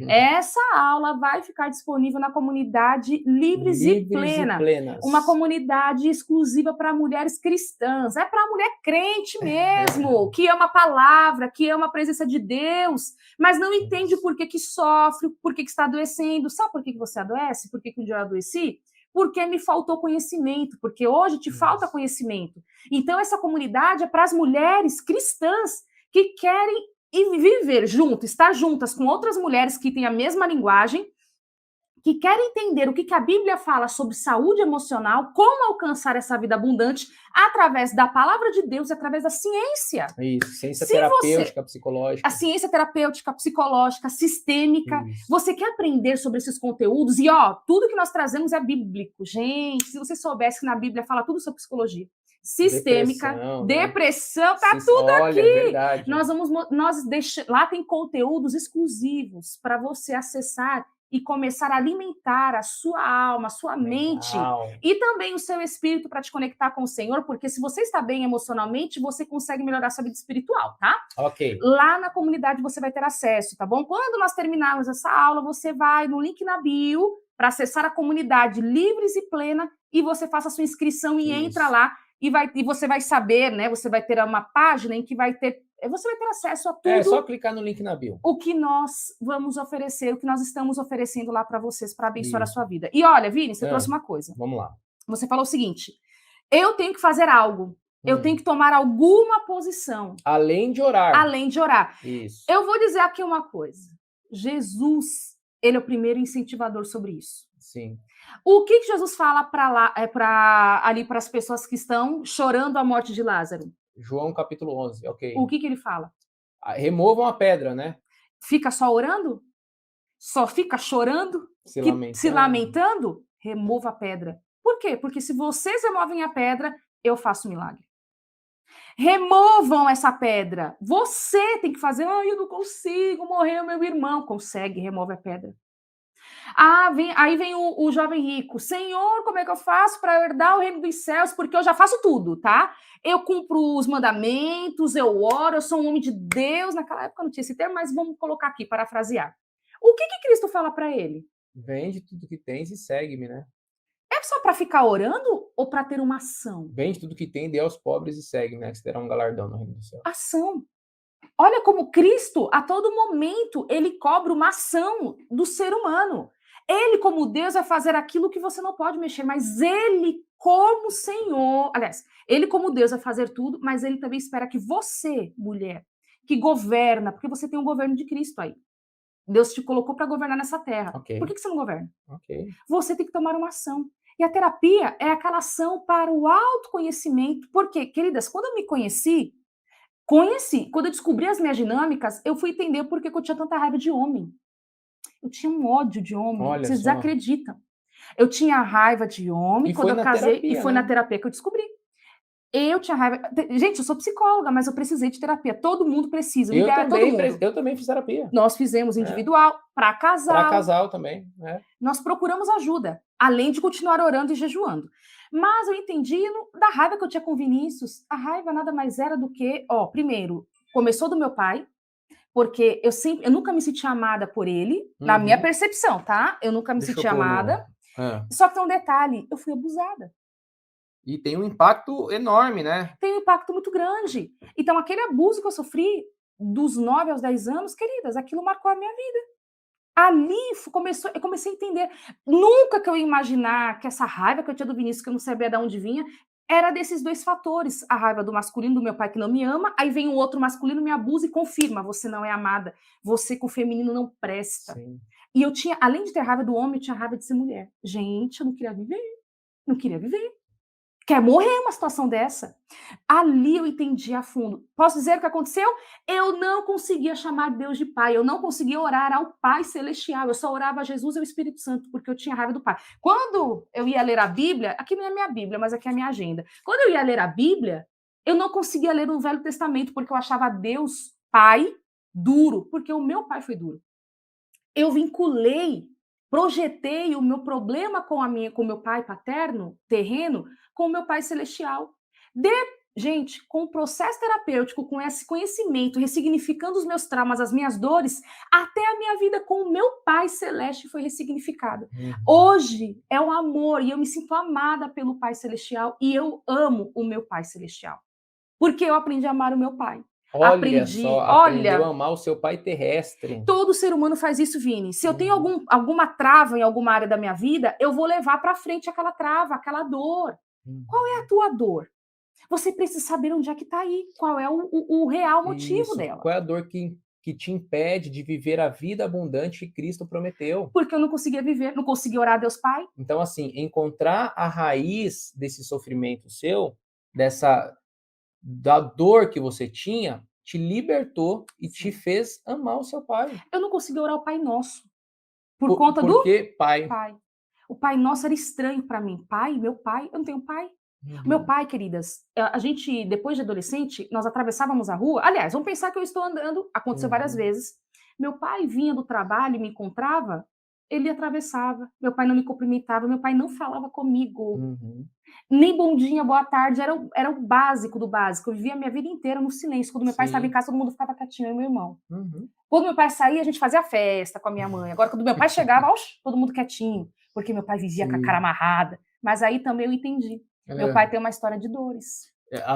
essa aula vai ficar disponível na comunidade Livres e Plena, uma comunidade exclusiva para mulheres cristãs, é para mulher crente mesmo, que ama a palavra, que ama a presença de Deus, mas não entende por que sofre, por que está adoecendo. Sabe por que você adoece? Por que um dia eu adoeci? Porque me faltou conhecimento, porque hoje te falta conhecimento. Então essa comunidade é para as mulheres cristãs que querem viver junto, estar juntas com outras mulheres que têm a mesma linguagem, que querem entender o que a Bíblia fala sobre saúde emocional, como alcançar essa vida abundante através da palavra de Deus e através da ciência. Isso, ciência terapêutica, psicológica. A ciência terapêutica, psicológica, sistêmica. Isso. Você quer aprender sobre esses conteúdos? E, tudo que nós trazemos é bíblico. Gente, se você soubesse que na Bíblia fala tudo sobre psicologia, sistêmica, depressão, tá tudo aqui. É verdade. Lá tem conteúdos exclusivos para você acessar e começar a alimentar a sua alma, a sua mente e também o seu espírito para te conectar com o Senhor, porque se você está bem emocionalmente, você consegue melhorar sua vida espiritual, tá? Ok. Lá na comunidade você vai ter acesso, tá bom? Quando nós terminarmos essa aula, você vai no link na bio para acessar a comunidade Livres e Plena e você faça a sua inscrição e entra lá e você vai saber, né? Você vai ter uma página em que você vai ter acesso a tudo. É só clicar no link na bio. O que nós vamos oferecer, o que nós estamos oferecendo lá para vocês, para abençoar a sua vida. E olha, Vini, você trouxe uma coisa. Vamos lá. Você falou o seguinte: eu tenho que fazer algo. Eu tenho que tomar alguma posição. Além de orar. Além de orar. Isso. Eu vou dizer aqui uma coisa. Jesus, ele é o primeiro incentivador sobre isso. Sim. O que Jesus fala ali para as pessoas que estão chorando a morte de Lázaro? João capítulo 11, ok. O que ele fala? Removam a pedra, né? Fica só orando? Só fica chorando? Se lamentando? Remova a pedra. Por quê? Porque se vocês removem a pedra, eu faço um milagre. Removam essa pedra. Você tem que fazer. Eu não consigo, morreu meu irmão. Consegue, remove a pedra. Aí vem o jovem rico. Senhor, como é que eu faço para herdar o reino dos céus? Porque eu já faço tudo, tá? Eu cumpro os mandamentos, eu oro, eu sou um homem de Deus. Naquela época não tinha esse termo, mas vamos colocar aqui, parafrasear. O que Cristo fala para ele? Vende tudo que tens e segue-me, né? É só para ficar orando ou para ter uma ação? Vende tudo que tem, dê aos pobres e segue-me, né? Que você terá um galardão no reino do céu. Ação. Olha como Cristo, a todo momento, ele cobra uma ação do ser humano. Ele, como Deus, vai fazer aquilo que você não pode mexer, mas ele, como Senhor, aliás, ele, como Deus, vai fazer tudo, mas ele também espera que você, mulher, que governa, porque você tem um governo de Cristo aí. Deus te colocou para governar nessa terra. Okay. Por que você não governa? Okay. Você tem que tomar uma ação. E a terapia é aquela ação para o autoconhecimento. Porque, queridas, quando eu me conheci, quando eu descobri as minhas dinâmicas, eu fui entender por que eu tinha tanta raiva de homem. Eu tinha um ódio de homem. Olha Vocês só. desacreditam. Eu tinha raiva de homem quando eu casei. Terapia, e foi na terapia que eu descobri. Eu tinha raiva. Gente, eu sou psicóloga, mas eu precisei de terapia. Todo mundo precisa. O ideal é todo mundo. Eu também fiz terapia. Nós fizemos individual, para casal. Para casal também. Nós procuramos ajuda, além de continuar orando e jejuando. Mas eu entendi da raiva que eu tinha com o Vinícius. A raiva nada mais era do que, primeiro, começou do meu pai, porque eu nunca me senti amada por ele, na minha percepção, tá? Eu nunca me senti amada. Só que tem um detalhe, eu fui abusada. E tem um impacto enorme, né? Tem um impacto muito grande. Então, aquele abuso que eu sofri dos 9 aos 10 anos, queridas, aquilo marcou a minha vida. Ali eu comecei a entender. Nunca que eu ia imaginar que essa raiva que eu tinha do Vinícius, que eu não sabia de onde vinha, era desses dois fatores. A raiva do masculino, do meu pai que não me ama, aí vem um outro masculino, me abusa e confirma, você não é amada, você com o feminino não presta. Sim. E eu tinha, além de ter raiva do homem, eu tinha raiva de ser mulher. Gente, eu não queria viver. Não queria viver. Quer morrer uma situação dessa? Ali eu entendi a fundo. Posso dizer o que aconteceu? Eu não conseguia chamar Deus de Pai, eu não conseguia orar ao Pai Celestial, eu só orava a Jesus e ao Espírito Santo, porque eu tinha raiva do Pai. Quando eu ia ler a Bíblia, aqui não é a minha Bíblia, mas aqui é a minha agenda. Quando eu ia ler a Bíblia, eu não conseguia ler o Velho Testamento, porque eu achava Deus Pai duro, porque o meu pai foi duro. Eu projetei o meu problema com o meu pai paterno, terreno, com o meu pai celestial. Gente, com o processo terapêutico, com esse conhecimento, ressignificando os meus traumas, as minhas dores, até a minha vida com o meu pai celeste foi ressignificada. Hoje é um amor e eu me sinto amada pelo pai celestial e eu amo o meu pai celestial. Porque eu aprendi a amar o meu pai. Aprendeu a amar o seu pai terrestre. Todo ser humano faz isso, Vini. Se eu tenho alguma trava em alguma área da minha vida, eu vou levar para frente aquela trava, aquela dor. Qual é a tua dor? Você precisa saber onde é que está aí. Qual é o real motivo dela. Qual é a dor que te impede de viver a vida abundante que Cristo prometeu? Porque eu não conseguia viver, não conseguia orar a Deus Pai. Então, assim, encontrar a raiz desse sofrimento seu, da dor que você tinha, te libertou e te fez amar o seu pai. Eu não conseguia orar o Pai Nosso. Por que pai? O Pai Nosso era estranho para mim. Pai, meu pai, eu não tenho pai. Meu pai, queridas, a gente, depois de adolescente, nós atravessávamos a rua. Aliás, vamos pensar que eu estou andando, aconteceu várias vezes. Meu pai vinha do trabalho e me encontrava, ele atravessava. Meu pai não me cumprimentava, meu pai não falava comigo. Nem bom dia, boa tarde, era o básico do básico. Eu vivia a minha vida inteira no silêncio. Quando meu pai estava em casa, todo mundo ficava quietinho, eu e meu irmão. Quando meu pai saía, a gente fazia festa com a minha mãe. Agora, quando meu pai chegava, todo mundo quietinho, porque meu pai vivia com a cara amarrada. Mas aí também eu entendi. Meu pai tem uma história de dores.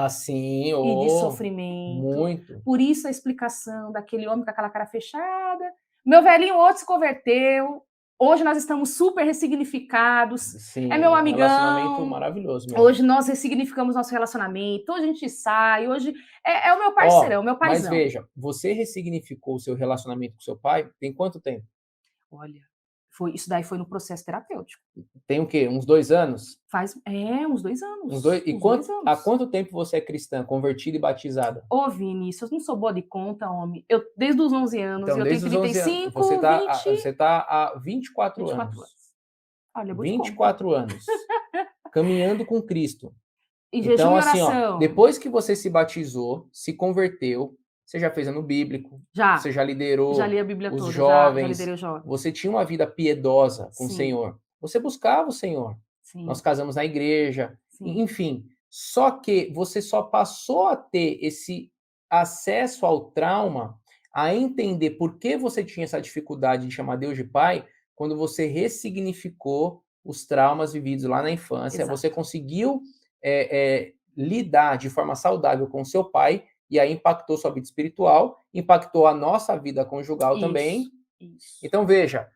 Sim, e de sofrimento. Muito. Por isso a explicação daquele homem com aquela cara fechada. Meu velhinho outro se converteu. Hoje nós estamos super ressignificados. Sim, é meu amigão. Relacionamento maravilhoso mesmo. Hoje nós ressignificamos nosso relacionamento. Hoje a gente sai. Hoje é o meu parceirão, o meu paizão. Mas veja, você ressignificou o seu relacionamento com seu pai tem quanto tempo? Olha, isso daí foi no processo terapêutico. Tem o quê? Uns 2 anos? Uns 2 anos. Há quanto tempo você é cristã, convertida e batizada? Ô, Vinícius, eu não sou boa de conta, homem. Desde os 11 anos, então, eu tenho 35, você tá há 24 anos. Olha, 24 anos. Caminhando com Cristo. Em jejum e oração. Assim, depois que você se batizou, se converteu, você já fez ano bíblico, já. Você já liderou já li a Bíblia os toda, jovens, já liderei os jovens. Você tinha uma vida piedosa com o Senhor. Você buscava o Senhor. Sim. Nós casamos na igreja, Sim. enfim. Só que você só passou a ter esse acesso ao trauma, a entender por que você tinha essa dificuldade de chamar Deus de Pai, quando você ressignificou os traumas vividos lá na infância. Exato. Você conseguiu lidar de forma saudável com o seu pai, e aí impactou sua vida espiritual, impactou a nossa vida conjugal também. Isso. Então, veja,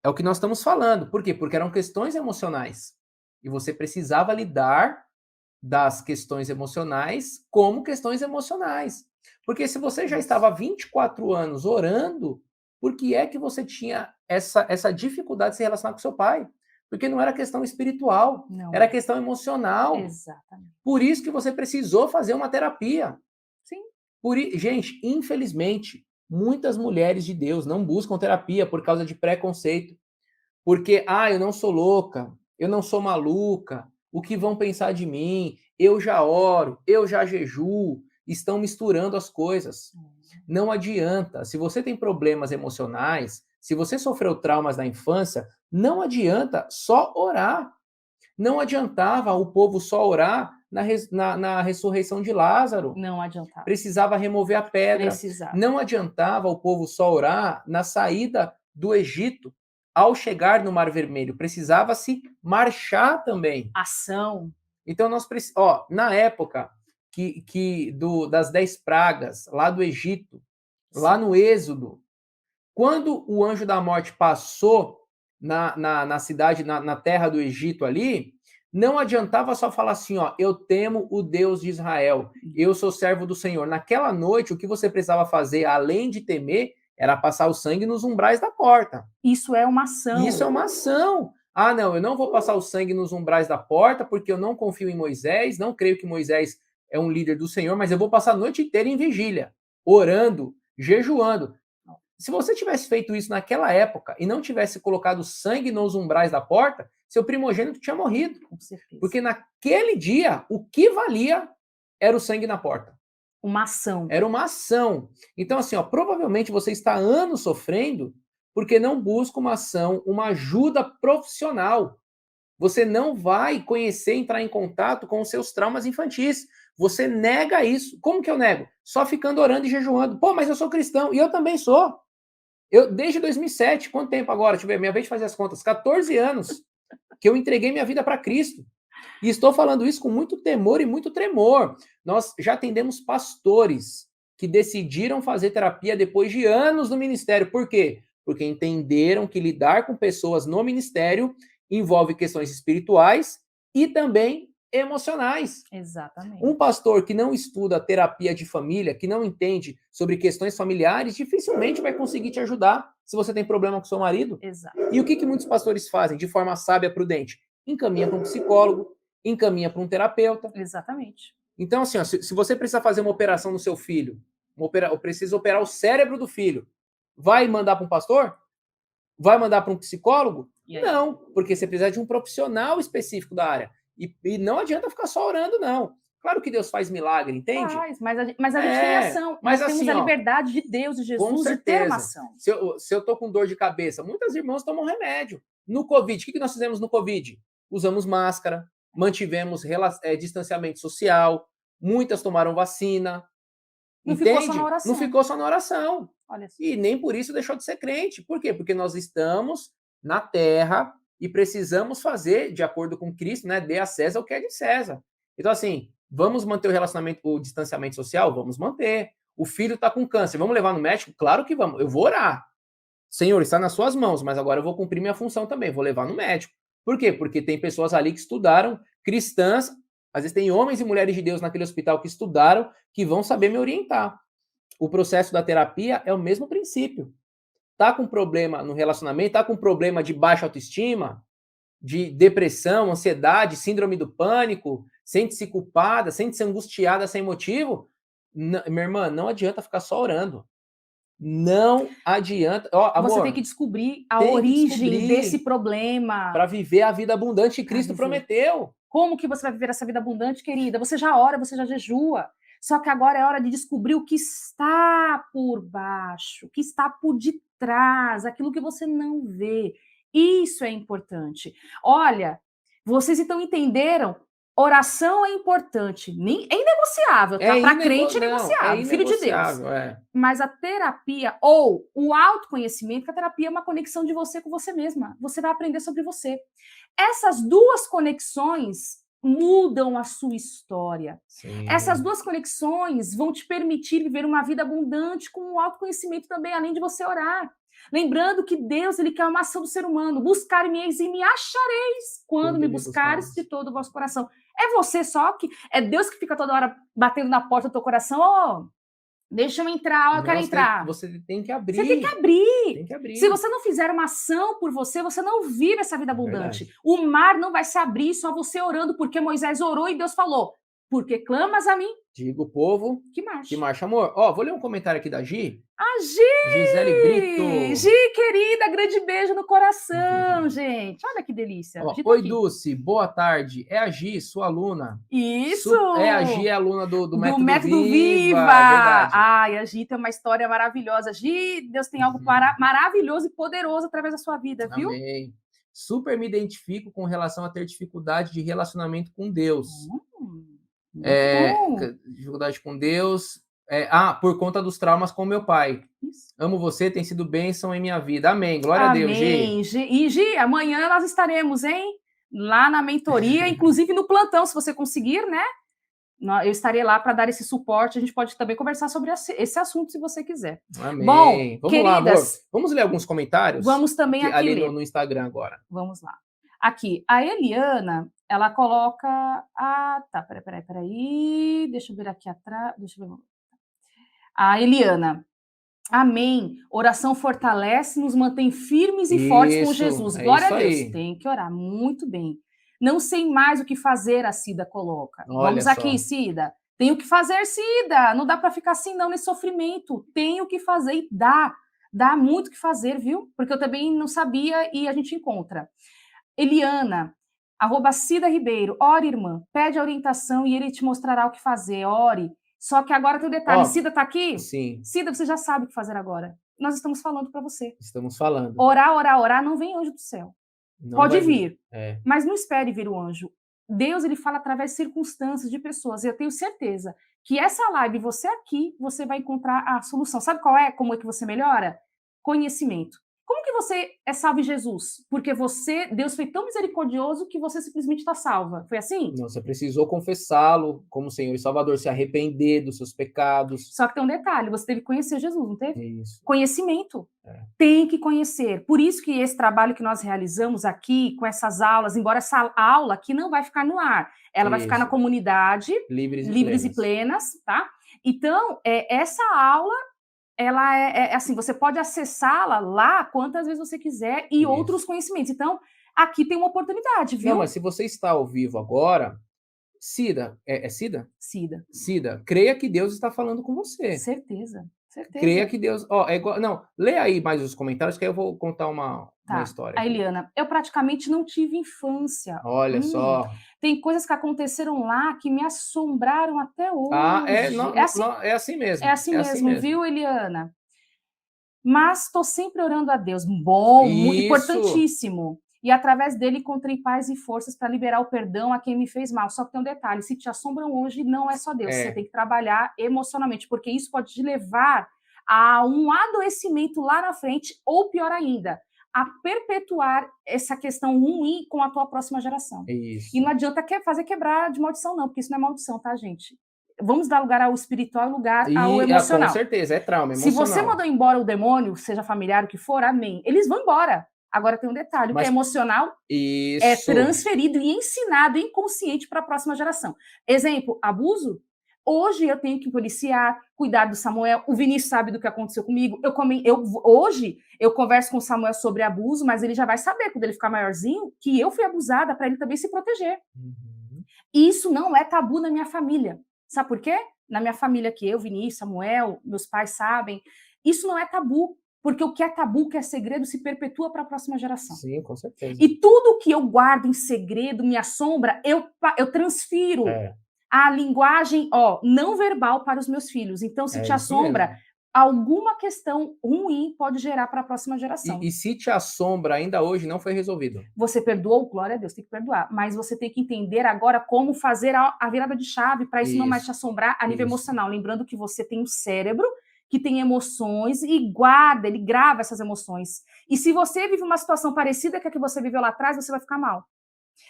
é o que nós estamos falando. Por quê? Porque eram questões emocionais. E você precisava lidar das questões emocionais como questões emocionais. Porque se você já estava há 24 anos orando, por que é que você tinha essa dificuldade de se relacionar com seu pai? Porque não era questão espiritual, era questão emocional. Exatamente. Por isso que você precisou fazer uma terapia. Sim. Gente, infelizmente, muitas mulheres de Deus não buscam terapia por causa de preconceito. Porque, eu não sou louca, eu não sou maluca, o que vão pensar de mim, eu já oro, eu já jejuo, estão misturando as coisas. Não adianta. Se você tem problemas emocionais, se você sofreu traumas na infância, não adianta só orar. Não adiantava o povo só orar na ressurreição de Lázaro. Não adiantava. Precisava remover a pedra. Precisava. Não adiantava o povo só orar na saída do Egito. Ao chegar no Mar Vermelho, precisava-se marchar também. Ação. Então, na época das 10 pragas, lá do Egito, lá no Êxodo, quando o anjo da morte passou na cidade, na terra do Egito ali, não adiantava só falar assim, ó, eu temo o Deus de Israel, eu sou servo do Senhor. Naquela noite, o que você precisava fazer, além de temer, era passar o sangue nos umbrais da porta. Isso é uma ação. Isso é uma ação. Ah, não, eu não vou passar o sangue nos umbrais da porta porque eu não confio em Moisés, não creio que Moisés é um líder do Senhor, mas eu vou passar a noite inteira em vigília, orando, jejuando. Se você tivesse feito isso naquela época e não tivesse colocado sangue nos umbrais da porta, seu primogênito tinha morrido. Com certeza. Porque naquele dia, o que valia era o sangue na porta. Uma ação. Era uma ação. Então, assim, ó, provavelmente você está há anos sofrendo porque não busca uma ação, uma ajuda profissional. Você não vai conhecer, entrar em contato com os seus traumas infantis. Você nega isso. Como que eu nego? Só ficando orando e jejuando. Pô, mas eu sou cristão. E eu também sou. Eu, desde 2007, quanto tempo agora? Deixa eu ver, minha vez de fazer as contas. 14 anos que eu entreguei minha vida para Cristo. E estou falando isso com muito temor e muito tremor. Nós já atendemos pastores que decidiram fazer terapia depois de anos no ministério. Por quê? Porque entenderam que lidar com pessoas no ministério envolve questões espirituais e também emocionais. Exatamente. Um pastor que não estuda terapia de família, que não entende sobre questões familiares, dificilmente vai conseguir te ajudar se você tem problema com seu marido. Exato. E o que muitos pastores fazem de forma sábia, prudente? Encaminha para um psicólogo, encaminha para um terapeuta. Exatamente. Então, assim, ó, se você precisa fazer uma operação no seu filho, precisa operar o cérebro do filho, vai mandar para um pastor? Vai mandar para um psicólogo? Não, porque você precisa de um profissional específico da área. E não adianta ficar só orando, não. Claro que Deus faz milagre, entende? Mas a gente tem ação. Mas nós assim, temos a liberdade de Deus, de Jesus, de ter uma ação. Se eu tô com dor de cabeça, muitas irmãs tomam remédio. No Covid, o que nós fizemos no Covid? Usamos máscara, mantivemos distanciamento social, muitas tomaram vacina. Não entende? Ficou só na oração. Não ficou só na oração. Olha assim. E nem por isso deixou de ser crente. Por quê? Porque nós estamos na terra e precisamos fazer, de acordo com Cristo, né? Dê a César o que é de César. Então, assim, vamos manter o relacionamento, o distanciamento social? Vamos manter. O filho está com câncer, vamos levar no médico? Claro que vamos. Eu vou orar. Senhor, está nas suas mãos, mas agora eu vou cumprir minha função também, vou levar no médico. Por quê? Porque tem pessoas ali que estudaram, cristãs, às vezes tem homens e mulheres de Deus naquele hospital que estudaram, que vão saber me orientar. O processo da terapia é o mesmo princípio. Tá com problema no relacionamento, tá com problema de baixa autoestima, de depressão, ansiedade, síndrome do pânico, sente-se culpada, sente-se angustiada sem motivo, minha irmã, não adianta ficar só orando. Não adianta. Ó, amor, você tem que descobrir a origem desse problema. Para viver a vida abundante que Cristo prometeu. Como que você vai viver essa vida abundante, querida? Você já ora, você já jejua. Só que agora é hora de descobrir o que está por baixo, o que está por detrás, aquilo que você não vê. Isso é importante. Olha, vocês então entenderam? Oração é importante, é inegociável, tá? Para crente é negociável, filho de Deus. Mas a terapia ou o autoconhecimento, que a terapia é uma conexão de você com você mesma. Você vai aprender sobre você. Essas duas conexões mudam a sua história. Sim. Essas duas conexões vão te permitir viver uma vida abundante com o autoconhecimento também, além de você orar. Lembrando que Deus, ele quer uma ação do ser humano. Buscar-me-eis e me achareis quando me buscares de todo o vosso coração. É você só que... É Deus que fica toda hora batendo na porta do teu coração. Oh, deixa eu entrar, eu quero entrar. Você tem que abrir. Você tem que abrir. Tem que abrir. Se você não fizer uma ação por você, você não vive essa vida abundante. O mar não vai se abrir só você orando, porque Moisés orou e Deus falou, porque clamas a mim, Diga o povo que marche. que marcha, amor. Ó, vou ler um comentário aqui da Gi. A Gi! Gisele Brito. Gi, querida, grande beijo no coração, gente. Olha que delícia. Ó, Gi tá oi, aqui. Dulce, boa tarde. É a Gi, sua aluna. Isso! É, a Gi é aluna do Do Método Método Viva. Viva! É verdade. Ai, a Gi tem uma história maravilhosa. Gi, Deus tem algo maravilhoso e poderoso através da sua vida, viu? Amém. Super me identifico com relação a ter dificuldade de relacionamento com Deus. Muito bom. Dificuldade com Deus. Por conta dos traumas com meu pai. Isso. Amo você, tem sido bênção em minha vida. Amém. Glória a Deus, Gi. E, Gi, amanhã nós estaremos, hein? Lá na mentoria, inclusive no plantão, se você conseguir, né? Eu estarei lá para dar esse suporte. A gente pode também conversar sobre esse assunto, se você quiser. Amém. Bom, vamos queridas, lá, amor. Vamos ler alguns comentários? Vamos também aqui ali ler. No Instagram agora. Vamos lá. Aqui, a Eliana, ela coloca... tá, peraí. Deixa eu ver aqui atrás. Deixa eu ver. A Eliana. Amém. Oração fortalece, nos mantém firmes e fortes com Jesus. Glória a Deus. Aí. Tem que orar. Muito bem. Não sei mais o que fazer, a Cida coloca. Olha Vamos aqui, só. Cida. Tem o que fazer, Cida. Não dá para ficar assim, não, nesse sofrimento. Tem o que fazer e dá. Dá muito o que fazer, viu? Porque eu também não sabia e a gente encontra. Eliana, @Cida Ribeiro. Ore, irmã. Pede a orientação e ele te mostrará o que fazer. Ore. Só que agora tem um detalhe. Cida tá aqui? Sim. Cida, você já sabe o que fazer agora. Nós estamos falando para você. Estamos falando. Orar, não vem anjo do céu. Não pode vir, É. Mas não espere vir o anjo. Deus, ele fala através de circunstâncias, de pessoas. E eu tenho certeza que essa live, você aqui, você vai encontrar a solução. Sabe qual é? Como é que você melhora? Conhecimento. Como que você é salvo em Jesus? Porque Deus foi tão misericordioso que você simplesmente está salva. Foi assim? Não, você precisou confessá-lo como Senhor e Salvador, se arrepender dos seus pecados. Só que tem um detalhe, você teve que conhecer Jesus, não teve? Isso. Conhecimento. Tem que conhecer. Por isso que esse trabalho que nós realizamos aqui, com essas aulas, embora essa aula aqui não vai ficar no ar, ela vai ficar na comunidade, livres e plenas, tá? Então, essa aula, ela assim, você pode acessá-la lá quantas vezes você quiser e outros conhecimentos. Então, aqui tem uma oportunidade, viu? Não, mas se você está ao vivo agora, Cida, Cida? Cida. Cida, creia que Deus está falando com você. Certeza. Creia que Deus... lê aí mais os comentários, que aí eu vou contar uma história. A Eliana, eu praticamente não tive infância. Olha só. Tem coisas que aconteceram lá que me assombraram até hoje. É assim mesmo. É assim mesmo, viu, Eliana? Mas estou sempre orando a Deus. Bom, importantíssimo. E através dele encontrei paz e forças para liberar o perdão a quem me fez mal. Só que tem um detalhe, se te assombram hoje, não é só Deus. Você tem que trabalhar emocionalmente, porque isso pode te levar a um adoecimento lá na frente, ou pior ainda, a perpetuar essa questão ruim com a tua próxima geração. Isso. E não adianta fazer quebrar de maldição, não, porque isso não é maldição, tá, gente? Vamos dar lugar ao espiritual e lugar ao emocional. Com certeza, é trauma emocional. Se você mandou embora o demônio, seja familiar, o que for, amém. Eles vão embora. Agora tem um detalhe, o que é emocional é transferido e ensinado inconsciente para a próxima geração. Exemplo, abuso. Hoje eu tenho que policiar, cuidar do Samuel. O Vinícius sabe do que aconteceu comigo. Hoje eu converso com o Samuel sobre abuso, mas ele já vai saber, quando ele ficar maiorzinho, que eu fui abusada, para ele também se proteger. Isso não é tabu na minha família. Sabe por quê? Na minha família, que eu, Vinícius, Samuel, meus pais sabem, isso não é tabu. Porque o que é tabu, o que é segredo, se perpetua para a próxima geração. Sim, com certeza. E tudo que eu guardo em segredo, me assombra, eu transfiro a linguagem não verbal para os meus filhos. Então, se te assombra, alguma questão ruim pode gerar para a próxima geração. E se te assombra, ainda hoje não foi resolvido. Você perdoou, glória a Deus, tem que perdoar. Mas você tem que entender agora como fazer a virada de chave para isso não mais te assombrar a nível emocional. Lembrando que você tem um cérebro que tem emoções e guarda, ele grava essas emoções. E se você vive uma situação parecida com a que você viveu lá atrás, você vai ficar mal.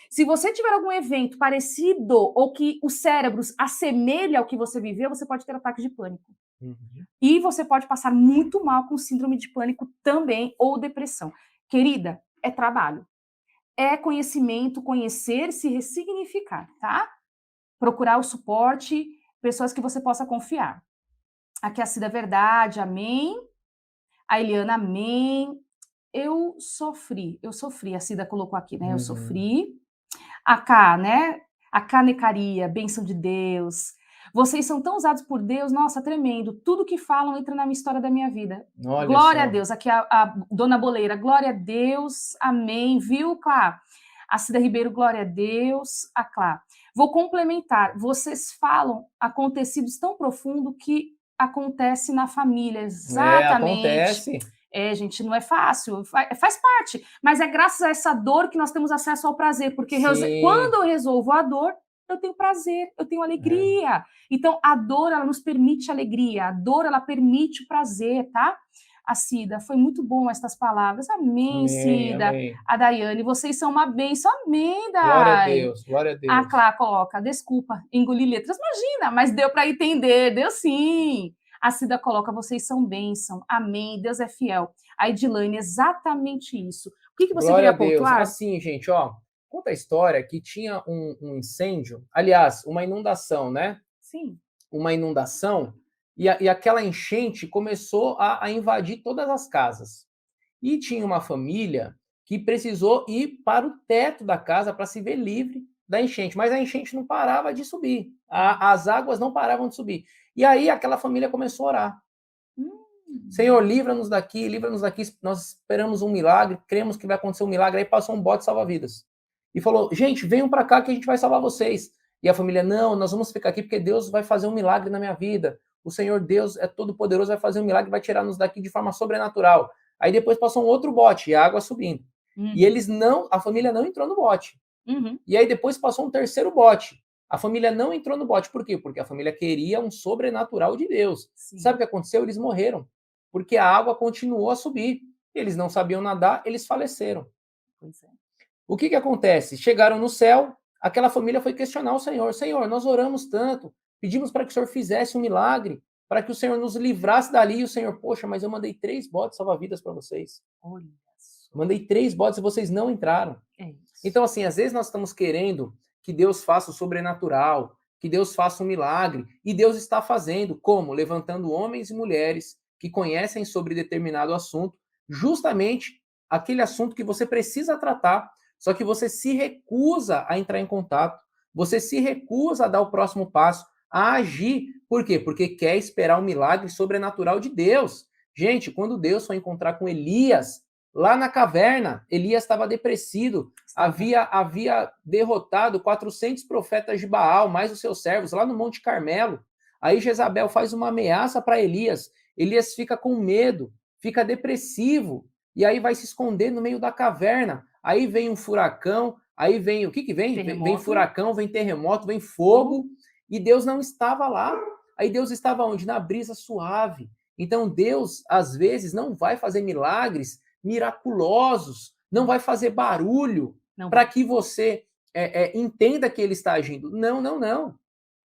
Se você tiver algum evento parecido ou que o cérebro assemelha ao que você viveu, você pode ter ataque de pânico. E você pode passar muito mal com síndrome de pânico também, ou depressão. Querida, é trabalho. É conhecimento, conhecer, se ressignificar, tá? Procurar o suporte, pessoas que você possa confiar. Aqui a Cida, verdade, amém. A Eliana, amém. Eu sofri, a Cida colocou aqui, né? Eu sofri. A Cá, né? A Cá Necaria, bênção de Deus. Vocês são tão usados por Deus, nossa, tremendo. Tudo que falam entra na minha história da minha vida. Olha Glória a só. Deus. Aqui a dona Boleira, glória a Deus, amém. Viu, Clá? A Cida Ribeiro, glória a Deus. A Clá. Vou complementar. Vocês falam acontecidos tão profundos que acontece na família. Exatamente. Acontece. Gente, não é fácil, faz parte, mas é graças a essa dor que nós temos acesso ao prazer, porque quando eu resolvo a dor, eu tenho prazer, eu tenho alegria. Então, a dor, ela nos permite alegria, a dor, ela permite o prazer, tá? A Cida, foi muito bom estas palavras. Amém, Cida. Amém. A Daiane, vocês são uma bênção. Amém, Dai. Glória a Deus, glória a Deus. A Clá coloca, desculpa, engoli letras. Imagina, mas deu para entender, deu sim. A Cida coloca, vocês são bênção, amém, Deus é fiel. A Edilane, exatamente isso. O que você Glória queria a Deus. pontuar? Assim, gente, ó, conta a história que tinha um incêndio, aliás, uma inundação, né? Sim. Uma inundação, e aquela enchente começou a invadir todas as casas. E tinha uma família que precisou ir para o teto da casa para se ver livre da enchente, mas a enchente não parava de subir, as águas não paravam de subir. E aí aquela família começou a orar. Senhor, livra-nos daqui, nós esperamos um milagre, cremos que vai acontecer um milagre. Aí passou um bote salva-vidas. E falou, gente, venham para cá que a gente vai salvar vocês. E a família, não, nós vamos ficar aqui porque Deus vai fazer um milagre na minha vida. O Senhor Deus é todo poderoso, vai fazer um milagre, vai tirar-nos daqui de forma sobrenatural. Aí depois passou um outro bote, e a água subindo. E a família não entrou no bote. E aí depois passou um terceiro bote. A família não entrou no bote. Por quê? Porque a família queria um sobrenatural de Deus. Sim. Sabe o que aconteceu? Eles morreram. Porque a água continuou a subir. Eles não sabiam nadar, eles faleceram. Pois é. O que acontece? Chegaram no céu, aquela família foi questionar o Senhor. Senhor, nós oramos tanto, pedimos para que o Senhor fizesse um milagre, para que o Senhor nos livrasse dali. E o Senhor, poxa, mas eu mandei 3 botes salva-vidas para vocês. Olha só. Mandei 3 botes e vocês não entraram. Então, assim, às vezes nós estamos querendo que Deus faça o sobrenatural, que Deus faça um milagre, e Deus está fazendo. Como? Levantando homens e mulheres que conhecem sobre determinado assunto, justamente aquele assunto que você precisa tratar, só que você se recusa a entrar em contato, você se recusa a dar o próximo passo, a agir. Por quê? Porque quer esperar um milagre sobrenatural de Deus. Gente, quando Deus foi encontrar com Elias, lá na caverna, Elias estava depressivo, havia derrotado 400 profetas de Baal, mais os seus servos, lá no Monte Carmelo. Aí Jezabel faz uma ameaça para Elias. Elias fica com medo, fica depressivo, e aí vai se esconder no meio da caverna. Aí vem um furacão, aí vem, o que vem? Vem furacão, vem terremoto, vem fogo, e Deus não estava lá. Aí Deus estava onde? Na brisa suave. Então Deus, às vezes, não vai fazer milagres miraculosos, não vai fazer barulho para que você entenda que ele está agindo. Não, não, não.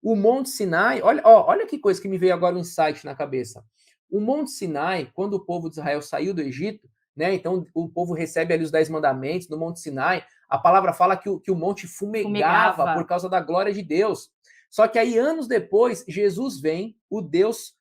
O Monte Sinai, olha que coisa que me veio agora um insight na cabeça. O Monte Sinai, quando o povo de Israel saiu do Egito, né, então o povo recebe ali os 10 mandamentos no Monte Sinai, a palavra fala que o monte fumegava por causa da glória de Deus. Só que aí, anos depois, Jesus vem, o Deus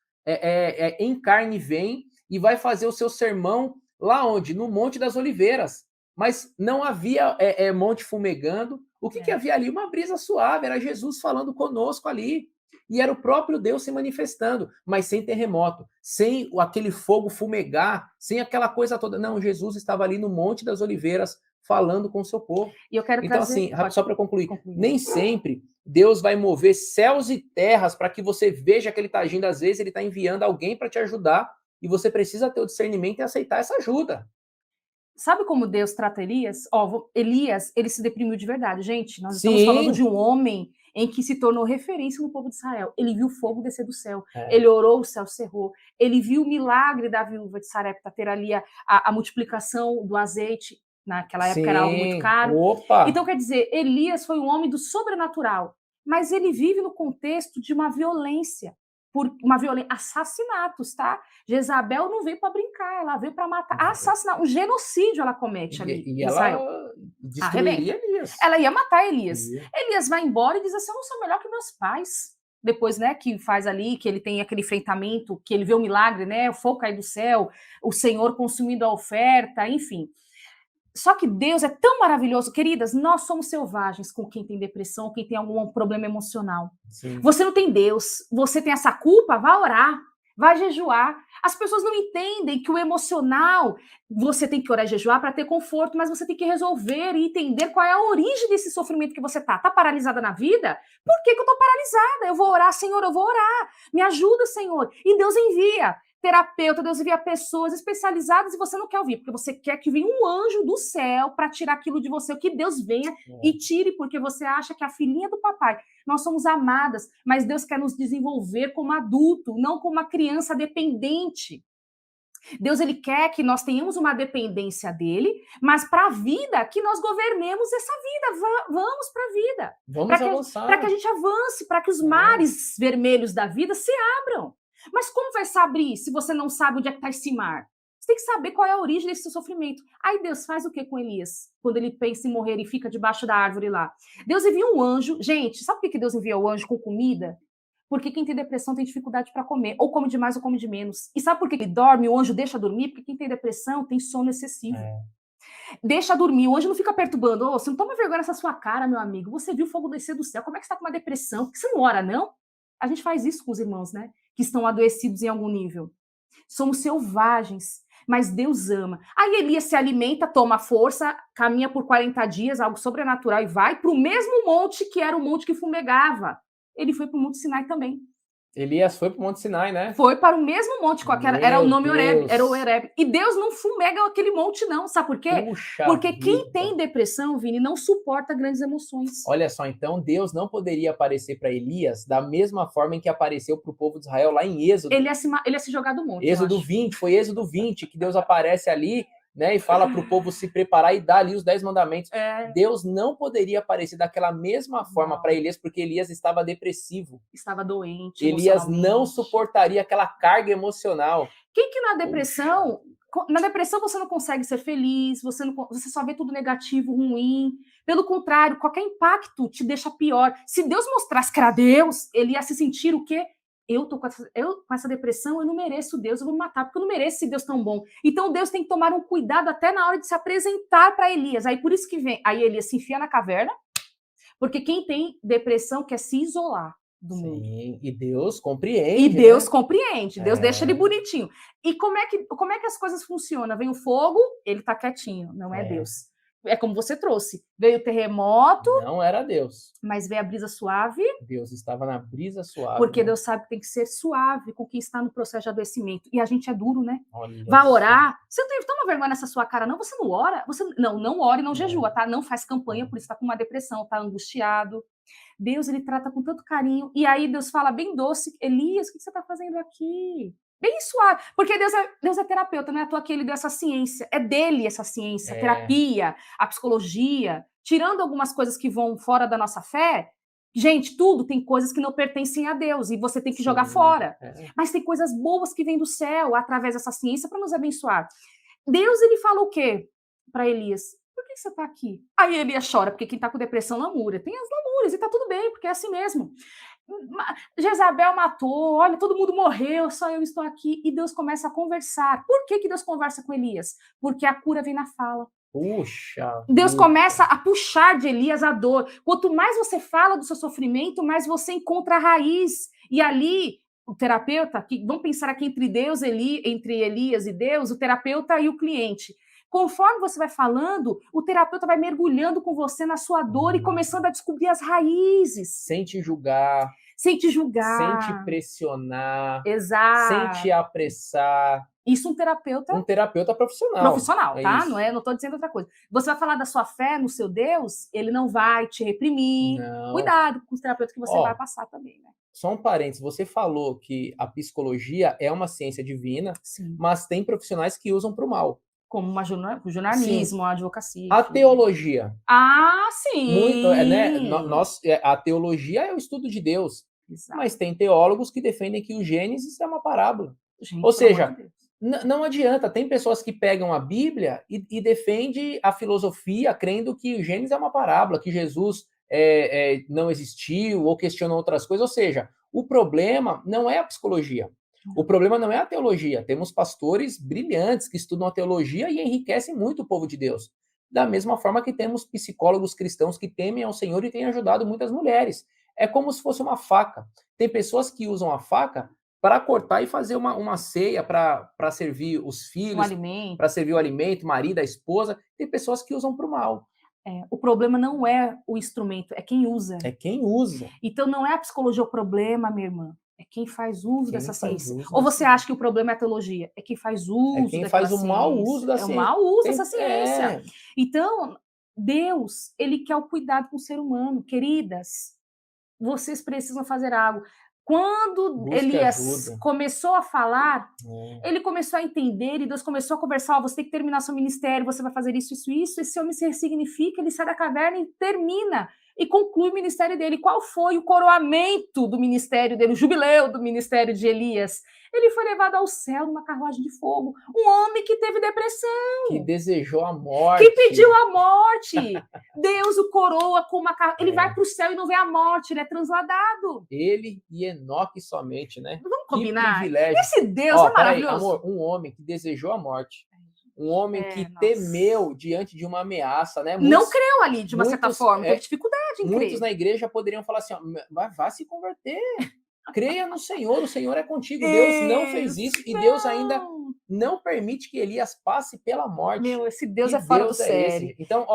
em carne vem e vai fazer o seu sermão lá onde? No Monte das Oliveiras. Mas não havia monte fumegando. O que havia ali? Uma brisa suave, era Jesus falando conosco ali. E era o próprio Deus se manifestando, mas sem terremoto, sem aquele fogo fumegar, sem aquela coisa toda. Não, Jesus estava ali no Monte das Oliveiras falando com o seu povo. E eu quero então, assim, só para concluir, nem sempre Deus vai mover céus e terras para que você veja que ele está agindo. Às vezes ele está enviando alguém para te ajudar e você precisa ter o discernimento e aceitar essa ajuda. Sabe como Deus trata Elias? Elias, ele se deprimiu de verdade. Gente, nós estamos falando de um homem em que se tornou referência no povo de Israel. Ele viu fogo descer do céu. Ele orou, o céu cerrou. Ele viu o milagre da viúva de Sarepta ter ali a multiplicação do azeite. Naquela época era algo muito caro. Opa. Então, quer dizer, Elias foi um homem do sobrenatural. Mas ele vive no contexto de uma violência. Assassinatos, tá? Jezabel não veio para brincar, ela veio para matar, assassinar, um genocídio ela comete ali em Israel. Ela destruiria Elias. Ela ia matar Elias. Elias vai embora e diz assim, eu não sou melhor que meus pais. Depois, né, que faz ali, que ele tem aquele enfrentamento, que ele vê o milagre, né, o fogo cair do céu, o Senhor consumindo a oferta, enfim. Só que Deus é tão maravilhoso, queridas, nós somos selvagens com quem tem depressão, quem tem algum problema emocional. Sim. Você não tem Deus, você tem essa culpa, vai orar, vai jejuar. As pessoas não entendem que o emocional, você tem que orar e jejuar para ter conforto, mas você tem que resolver e entender qual é a origem desse sofrimento que você tá. Tá paralisada na vida? Por que que eu tô paralisada? Eu vou orar, Senhor, eu vou orar. Me ajuda, Senhor. E Deus envia terapeuta, Deus envia pessoas especializadas e você não quer ouvir, porque você quer que venha um anjo do céu para tirar aquilo de você, que Deus venha e tire, porque você acha que é a filhinha do papai. Nós somos amadas, mas Deus quer nos desenvolver como adulto, não como uma criança dependente. Deus, ele quer que nós tenhamos uma dependência dele, mas para a vida, que nós governemos essa vida. Vamos para a vida. Vamos avançar. Para que a gente avance, para que os mares vermelhos da vida se abram. Mas como vai se abrir se você não sabe onde é que está esse mar? Você tem que saber qual é a origem desse sofrimento. Aí Deus faz o que com Elias? Quando ele pensa em morrer e fica debaixo da árvore lá. Deus envia um anjo. Gente, sabe por que Deus envia o anjo com comida? Porque quem tem depressão tem dificuldade para comer. Ou come demais ou come de menos. E sabe por que ele dorme, o anjo deixa dormir? Porque quem tem depressão tem sono excessivo. Deixa dormir, o anjo não fica perturbando. Oh, você não toma vergonha nessa sua cara, meu amigo. Você viu o fogo descer do céu. Como é que você está com uma depressão? Por que você não ora, não? A gente faz isso com os irmãos, né? Que estão adoecidos em algum nível. Somos selvagens, mas Deus ama. Aí Elias se alimenta, toma força, caminha por 40 dias, algo sobrenatural, e vai para o mesmo monte que era o monte que fumegava. Ele foi para o Monte Sinai também. Elias foi para o Monte Sinai, né? Foi para o mesmo monte, era o nome Horeb, era o Horeb. E Deus não fumega aquele monte, não. Sabe por quê? Puxa Porque vida. quem tem depressão, Vini, não suporta grandes emoções. Olha só, então Deus não poderia aparecer para Elias da mesma forma em que apareceu para o povo de Israel lá em Êxodo. Ele ia se jogar do monte. Êxodo 20, foi Êxodo 20 que Deus aparece ali, né, e fala para o povo se preparar e dar ali os 10 mandamentos. Deus não poderia aparecer daquela mesma forma para Elias, porque Elias estava depressivo. Estava doente. Elias não suportaria aquela carga emocional. Quem que na depressão você não consegue ser feliz, você só vê tudo negativo, ruim. Pelo contrário, qualquer impacto te deixa pior. Se Deus mostrasse que era Deus, ele ia se sentir o quê? Eu com essa depressão, eu não mereço Deus, eu vou me matar, porque eu não mereço esse Deus tão bom. Então Deus tem que tomar um cuidado até na hora de se apresentar para Elias. Aí por isso que vem, aí Elias se enfia na caverna, porque quem tem depressão quer se isolar do mundo. Sim, e Deus compreende. E Deus compreende, Deus deixa ele bonitinho. E como é que as coisas funcionam? Vem o fogo, ele tá quietinho, não é Deus. É como você trouxe. Veio o terremoto. Não era Deus. Mas veio a brisa suave. Deus estava na brisa suave. Porque Deus sabe que tem que ser suave com quem está no processo de adoecimento. E a gente é duro, né? Olha vai orar. Você não toma vergonha nessa sua cara, não? Você não ora? Você não ora e não jejua, tá? Não faz campanha, por isso está com uma depressão, tá angustiado. Deus, ele trata com tanto carinho. E aí Deus fala bem doce, Elias, o que você está fazendo aqui? Bem suave, porque Deus é terapeuta, não é à toa que ele deu essa ciência, é dele essa ciência, a terapia, a psicologia, tirando algumas coisas que vão fora da nossa fé. Gente, tudo tem coisas que não pertencem a Deus e você tem que jogar fora. Mas tem coisas boas que vêm do céu através dessa ciência para nos abençoar. Deus, ele fala o quê para Elias? Por que você está aqui? Aí Elias chora, porque quem está com depressão lamúria. Tem as lamúrias e está tudo bem, porque é assim mesmo. Jezabel matou, olha, todo mundo morreu, só eu estou aqui. E Deus começa a conversar. Por que Deus conversa com Elias? Porque a cura vem na fala. Puxa. Deus começa a puxar de Elias a dor. Quanto mais você fala do seu sofrimento, mais você encontra a raiz. E ali, o terapeuta, vamos pensar aqui entre entre Elias e Deus, o terapeuta e o cliente. Conforme você vai falando, o terapeuta vai mergulhando com você na sua dor e começando a descobrir as raízes. Sem te julgar. Sem te julgar. Sem te pressionar. Exato. Sem te apressar. Isso um terapeuta... Um terapeuta profissional. Profissional, tá? Não estou dizendo outra coisa. Você vai falar da sua fé no seu Deus, ele não vai te reprimir. Não. Cuidado com os terapeutas que você vai passar também, né? Só um parênteses, você falou que a psicologia é uma ciência divina, Sim. Mas tem profissionais que usam para o mal. Como o jornalismo, a advocacia. A teologia. Ah, sim! Muito, né? A teologia é o estudo de Deus. Exato. Mas tem teólogos que defendem que o Gênesis é uma parábola. Gente, ou seja, não adianta. Tem pessoas que pegam a Bíblia e defendem a filosofia crendo que o Gênesis é uma parábola, que Jesus não existiu ou questionam outras coisas. Ou seja, o problema não é a psicologia. O problema não é a teologia. Temos pastores brilhantes que estudam a teologia e enriquecem muito o povo de Deus. Da mesma forma que temos psicólogos cristãos que temem ao Senhor e têm ajudado muitas mulheres. É como se fosse uma faca. Tem pessoas que usam a faca para cortar e fazer uma ceia para servir os Um filhos, alimento. para servir o alimento, o marido, a esposa. Tem pessoas que usam para o mal. O problema não é o instrumento, é quem usa. É quem usa. Então não é a psicologia o problema, minha irmã. É quem faz uso dessa ciência. Uso Ou da você acha que o problema é a teologia? É quem faz uso É quem daquela faz o mau uso da ciência. É o ciência. mau uso Tem- dessa ciência. Então, Deus, ele quer o cuidado com o ser humano. Queridas, vocês precisam fazer algo. Quando Busque Elias ajuda. começou a falar, É. ele começou a entender e Deus começou a conversar, você tem que terminar seu ministério, você vai fazer isso, isso, isso. Esse homem se ressignifica, ele sai da caverna e termina e conclui o ministério dele. Qual foi o coroamento do ministério dele, o jubileu do ministério de Elias? Ele foi levado ao céu numa carruagem de fogo. Um homem que teve depressão, Que desejou a morte. que pediu a morte. Deus o coroa com uma carruagem. Ele vai para o céu e não vê a morte, ele é transladado. Ele e Enoque somente, né? Vamos Que combinar? privilégio. Esse Deus é Peraí, maravilhoso. amor, um homem que desejou a morte. Um homem que nossa. temeu diante de uma ameaça, né? Não creu ali, de uma certa muitos, forma, teve dificuldade em Muitos crer. na igreja poderiam falar assim, ó, vá se converter. Creia no Senhor, o Senhor é contigo. Deus não fez isso e Deus ainda não permite que Elias passe pela morte. Meu, esse Deus Que é fora Deus do é sério. esse? Então,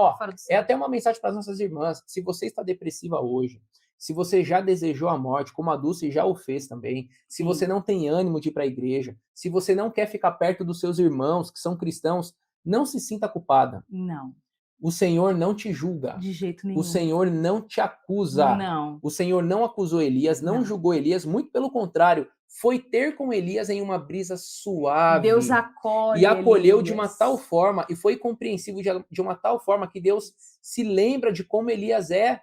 é até uma mensagem para as nossas irmãs. Se você está depressiva hoje, se você já desejou a morte, como a Dulce já o fez também, se Sim. você não tem ânimo de ir para a igreja, se você não quer ficar perto dos seus irmãos que são cristãos, não se sinta culpada. Não, O Senhor não te julga. de jeito nenhum. O Senhor não te acusa. Não. O Senhor não acusou Elias, não julgou Elias, muito pelo contrário, foi ter com Elias em uma brisa suave. Deus acolhe e acolheu Elias de uma tal forma, e foi compreensivo de uma tal forma que Deus se lembra de como Elias era,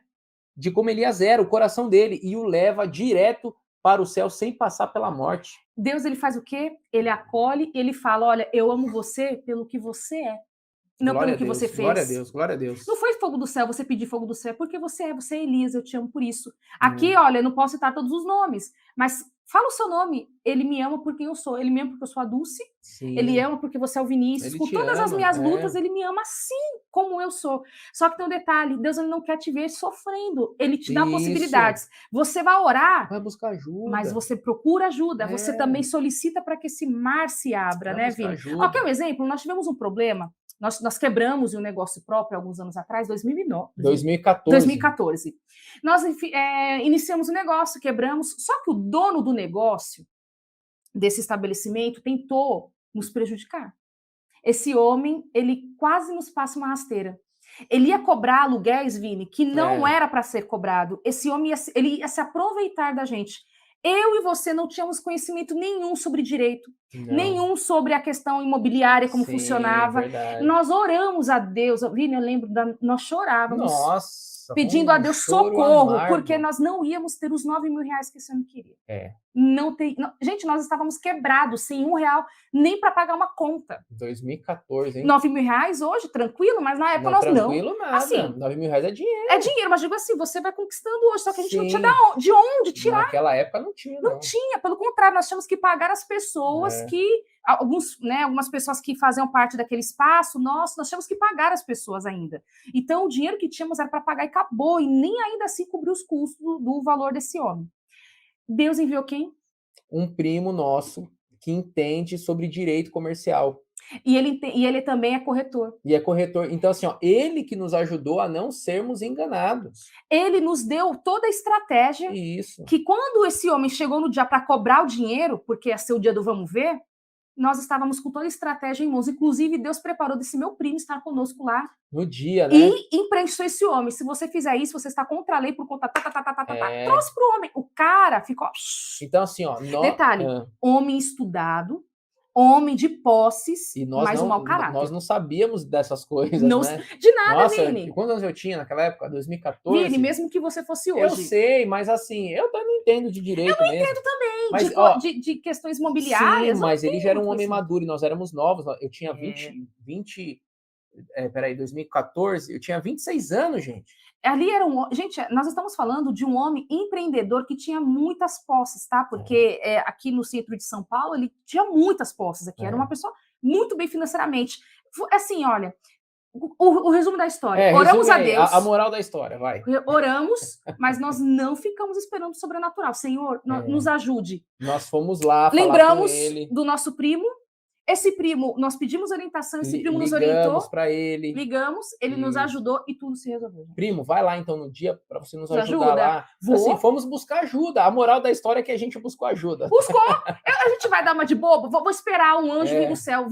o coração dele, e o leva direto para o céu sem passar pela morte. Deus, ele faz o quê? Ele acolhe e ele fala, olha, eu amo você pelo que você é. Não Glória pelo que a Deus, você fez. Glória a Deus, glória a Deus. Não foi fogo do céu, você pedir fogo do céu, porque você é Elias, eu te amo por isso. Aqui, olha, eu não posso citar todos os nomes, mas fala o seu nome. Ele me ama por quem eu sou. Ele me ama porque eu sou a Dulce. Sim. Ele ama porque você é o Vinícius. Ele Com te todas as ama, minhas lutas, ele me ama assim como eu sou. Só que tem um detalhe, Deus ele não quer te ver sofrendo. Ele te dá Isso. possibilidades. Você vai orar, Vai buscar ajuda. mas você procura ajuda. Você também solicita para que esse mar se abra, Vai né, buscar Vini? ajuda. Ó, quer um exemplo? Nós tivemos um problema. Nós quebramos um negócio próprio alguns anos atrás, 2014. Nós iniciamos o negócio, quebramos, só que o dono do negócio, desse estabelecimento, tentou nos prejudicar. Esse homem, ele quase nos passa uma rasteira. Ele ia cobrar aluguéis, Vini, que não era para ser cobrado. Esse homem ele ia se aproveitar da gente. Eu e você não tínhamos conhecimento nenhum sobre direito, nenhum sobre a questão imobiliária, como funcionava. Verdade. Nós oramos a Deus, Vini, eu lembro, nós chorávamos. Nossa, pedindo a Deus socorro, porque nós não íamos ter os 9 mil reais que esse homem queria. Gente, nós estávamos quebrados, sem R$1 nem para pagar uma conta. 2014, hein? 9 mil reais hoje, tranquilo, mas na época nós não. Tranquilo nada, assim, 9 mil reais é dinheiro. É dinheiro, mas digo assim, você vai conquistando hoje, só que a gente não tinha de onde tirar. Naquela época não tinha, não. Não tinha, pelo contrário, nós tínhamos que pagar as pessoas que... algumas pessoas que faziam parte daquele espaço, nós tínhamos que pagar as pessoas ainda. Então, o dinheiro que tínhamos era para pagar e acabou, e nem ainda assim cobriu os custos do valor desse homem. Deus enviou quem? Um primo nosso que entende sobre direito comercial. E ele também é corretor. E é corretor. Então, assim, ele que nos ajudou a não sermos enganados. Ele nos deu toda a estratégia. Isso. Que quando esse homem chegou no dia para cobrar o dinheiro, porque ia ser o dia do vamos ver, nós estávamos com toda a estratégia em mãos. Inclusive, Deus preparou desse meu primo estar conosco lá. No dia, né? E emprestou esse homem. Se você fizer isso, você está contra a lei por conta... Trouxe pro homem. O cara ficou... Então, assim, Detalhe, homem estudado, homem de posses, mas um mau caráter. Nós não sabíamos dessas coisas, não, né? De nada, Nossa, Vini. Quantos anos eu tinha naquela época? 2014? Vini, mesmo que você fosse hoje. Eu sei, mas assim, eu não entendo de direito mesmo. Eu não entendo também, mas, de questões imobiliárias. Sim, mas ele já era um homem maduro e nós éramos novos. Eu tinha 2014, eu tinha 26 anos, gente. Ali era gente, nós estamos falando de um homem empreendedor que tinha muitas posses, tá? Porque aqui no centro de São Paulo ele tinha muitas posses aqui, era uma pessoa muito bem financeiramente. Assim, olha, O resumo da história. Oramos a Deus. A moral da história, vai. Oramos, mas nós não ficamos esperando o sobrenatural. Senhor, nos ajude. Nós fomos lá falar Lembramos com ele. Do nosso primo. Esse primo, nós pedimos orientação, esse primo nos orientou. Ligamos para ele. Ligamos, ele nos ajudou e tudo se resolveu. Gente. Primo, vai lá então no dia para você nos ajudar lá. Vou. Assim, fomos buscar ajuda. A moral da história é que a gente buscou ajuda. Buscou. A gente vai dar uma de bobo? Vou esperar um anjo vir do céu.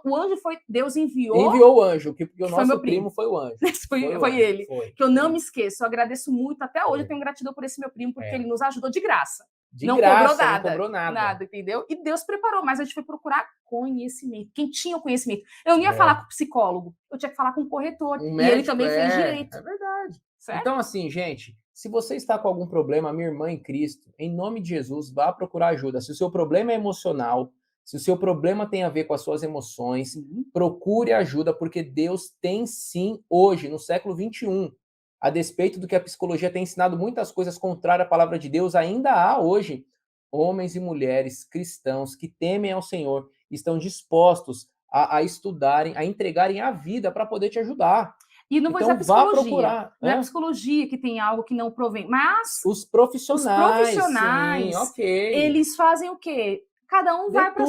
O anjo foi, Deus enviou. Enviou o anjo, porque o nosso primo foi o anjo. Foi ele. Que eu não me esqueço. Eu agradeço muito. Até hoje eu tenho gratidão por esse meu primo, porque ele nos ajudou de graça. Não cobrou nada, entendeu? E Deus preparou, mas a gente foi procurar conhecimento. Quem tinha o conhecimento? Eu não ia falar com o psicólogo, eu tinha que falar com o corretor. E ele também fez direito. É verdade. Certo? Então, assim, gente, se você está com algum problema, minha irmã em Cristo, em nome de Jesus, vá procurar ajuda. Se o seu problema é emocional, se o seu problema tem a ver com as suas emoções, procure ajuda, porque Deus tem sim, hoje, no século 21, a despeito do que a psicologia tem ensinado muitas coisas contrárias à palavra de Deus, ainda há hoje homens e mulheres cristãos que temem ao Senhor, estão dispostos a estudarem, a entregarem a vida para poder te ajudar. E não vou dizer psicologia. Vá procurar, não é a psicologia que tem algo que não provém, mas os profissionais, sim, ok. Eles fazem o quê? Cada um vai para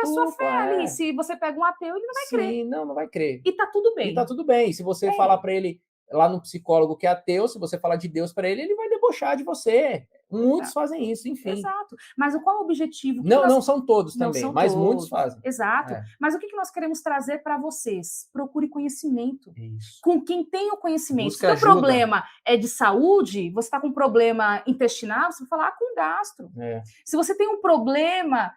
sua fé ali. Se você pega um ateu, ele não vai crer. Sim, não vai crer. E tá tudo bem. E tá tudo bem. Se você falar para ele lá no psicólogo que é ateu, se você falar de Deus para ele vai debochar de você. Muitos fazem isso, enfim. Exato. Mas qual é o objetivo? Não são todos também, mas muitos fazem. Exato. Mas o que nós queremos trazer para vocês? Procure conhecimento. Isso. Com quem tem o conhecimento. Se o problema é de saúde, você está com um problema intestinal, você vai falar com o gastro. Se você tem um problema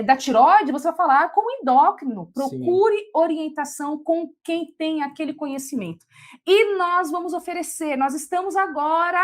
da tireoide, você vai falar com o endócrino. Procure orientação com quem tem aquele conhecimento. E nós vamos oferecer, nós estamos agora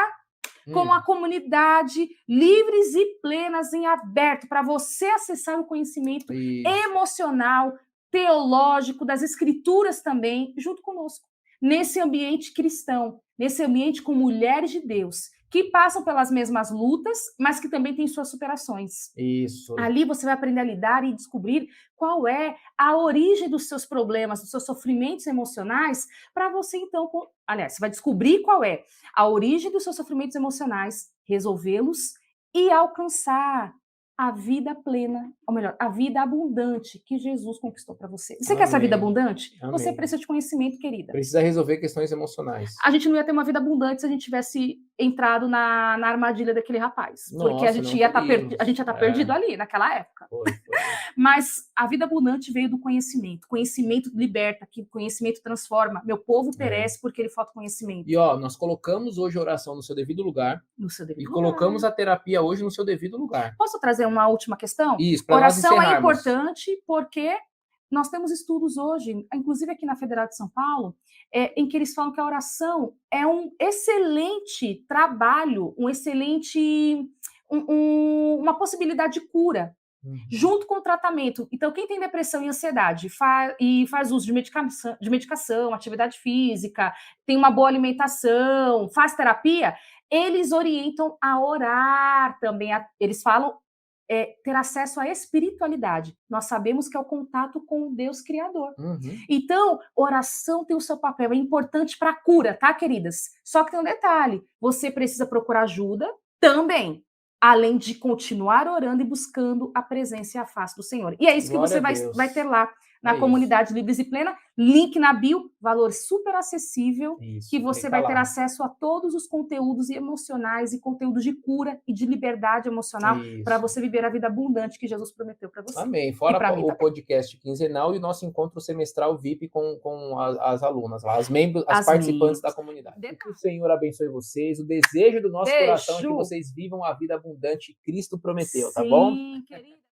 com a comunidade livres e plenas em aberto para você acessar o conhecimento emocional, teológico, das escrituras também, junto conosco. Nesse ambiente cristão, nesse ambiente com mulheres de Deus, que passam pelas mesmas lutas, mas que também têm suas superações. Isso. Ali você vai aprender a lidar e descobrir qual é a origem dos seus problemas, dos seus sofrimentos emocionais, para você então... Aliás, você vai descobrir qual é a origem dos seus sofrimentos emocionais, resolvê-los e alcançar a vida plena, ou melhor, a vida abundante que Jesus conquistou para você. Você quer essa vida abundante? Você precisa de conhecimento, querida. Precisa resolver questões emocionais. A gente não ia ter uma vida abundante se a gente tivesse entrado na armadilha daquele rapaz. Porque a gente ia estar perdido ali, naquela época. Foi. Mas a vida abundante veio do conhecimento. Conhecimento liberta, que conhecimento transforma. Meu povo perece porque ele falta conhecimento. E nós colocamos hoje a oração no seu devido lugar. No seu devido lugar. Colocamos a terapia hoje no seu devido lugar. Posso trazer uma última questão? Isso, para nós encerrarmos. Oração é importante porque nós temos estudos hoje, inclusive aqui na Federal de São Paulo, em que eles falam que a oração é um excelente trabalho, uma possibilidade de cura, junto com o tratamento. Então, quem tem depressão e ansiedade faz uso de medicação, atividade física, tem uma boa alimentação, faz terapia, eles orientam a orar também. Eles falam ter acesso à espiritualidade. Nós sabemos que é o contato com o Deus Criador. Então, oração tem o seu papel, é importante para a cura, tá, queridas? Só que tem um detalhe, você precisa procurar ajuda também, além de continuar orando e buscando a presença e a face do Senhor. E é isso que você vai ter lá na comunidade Livres e Plena, link na bio, valor super acessível, que você vai ter acesso a todos os conteúdos emocionais e conteúdos de cura e de liberdade emocional para você viver a vida abundante que Jesus prometeu para você. Amém. Fora o podcast quinzenal e o nosso encontro semestral VIP com as alunas lá, as participantes da comunidade. Que o Senhor abençoe vocês. O desejo do nosso coração é que vocês vivam a vida abundante que Cristo prometeu, tá bom? Sim, querido.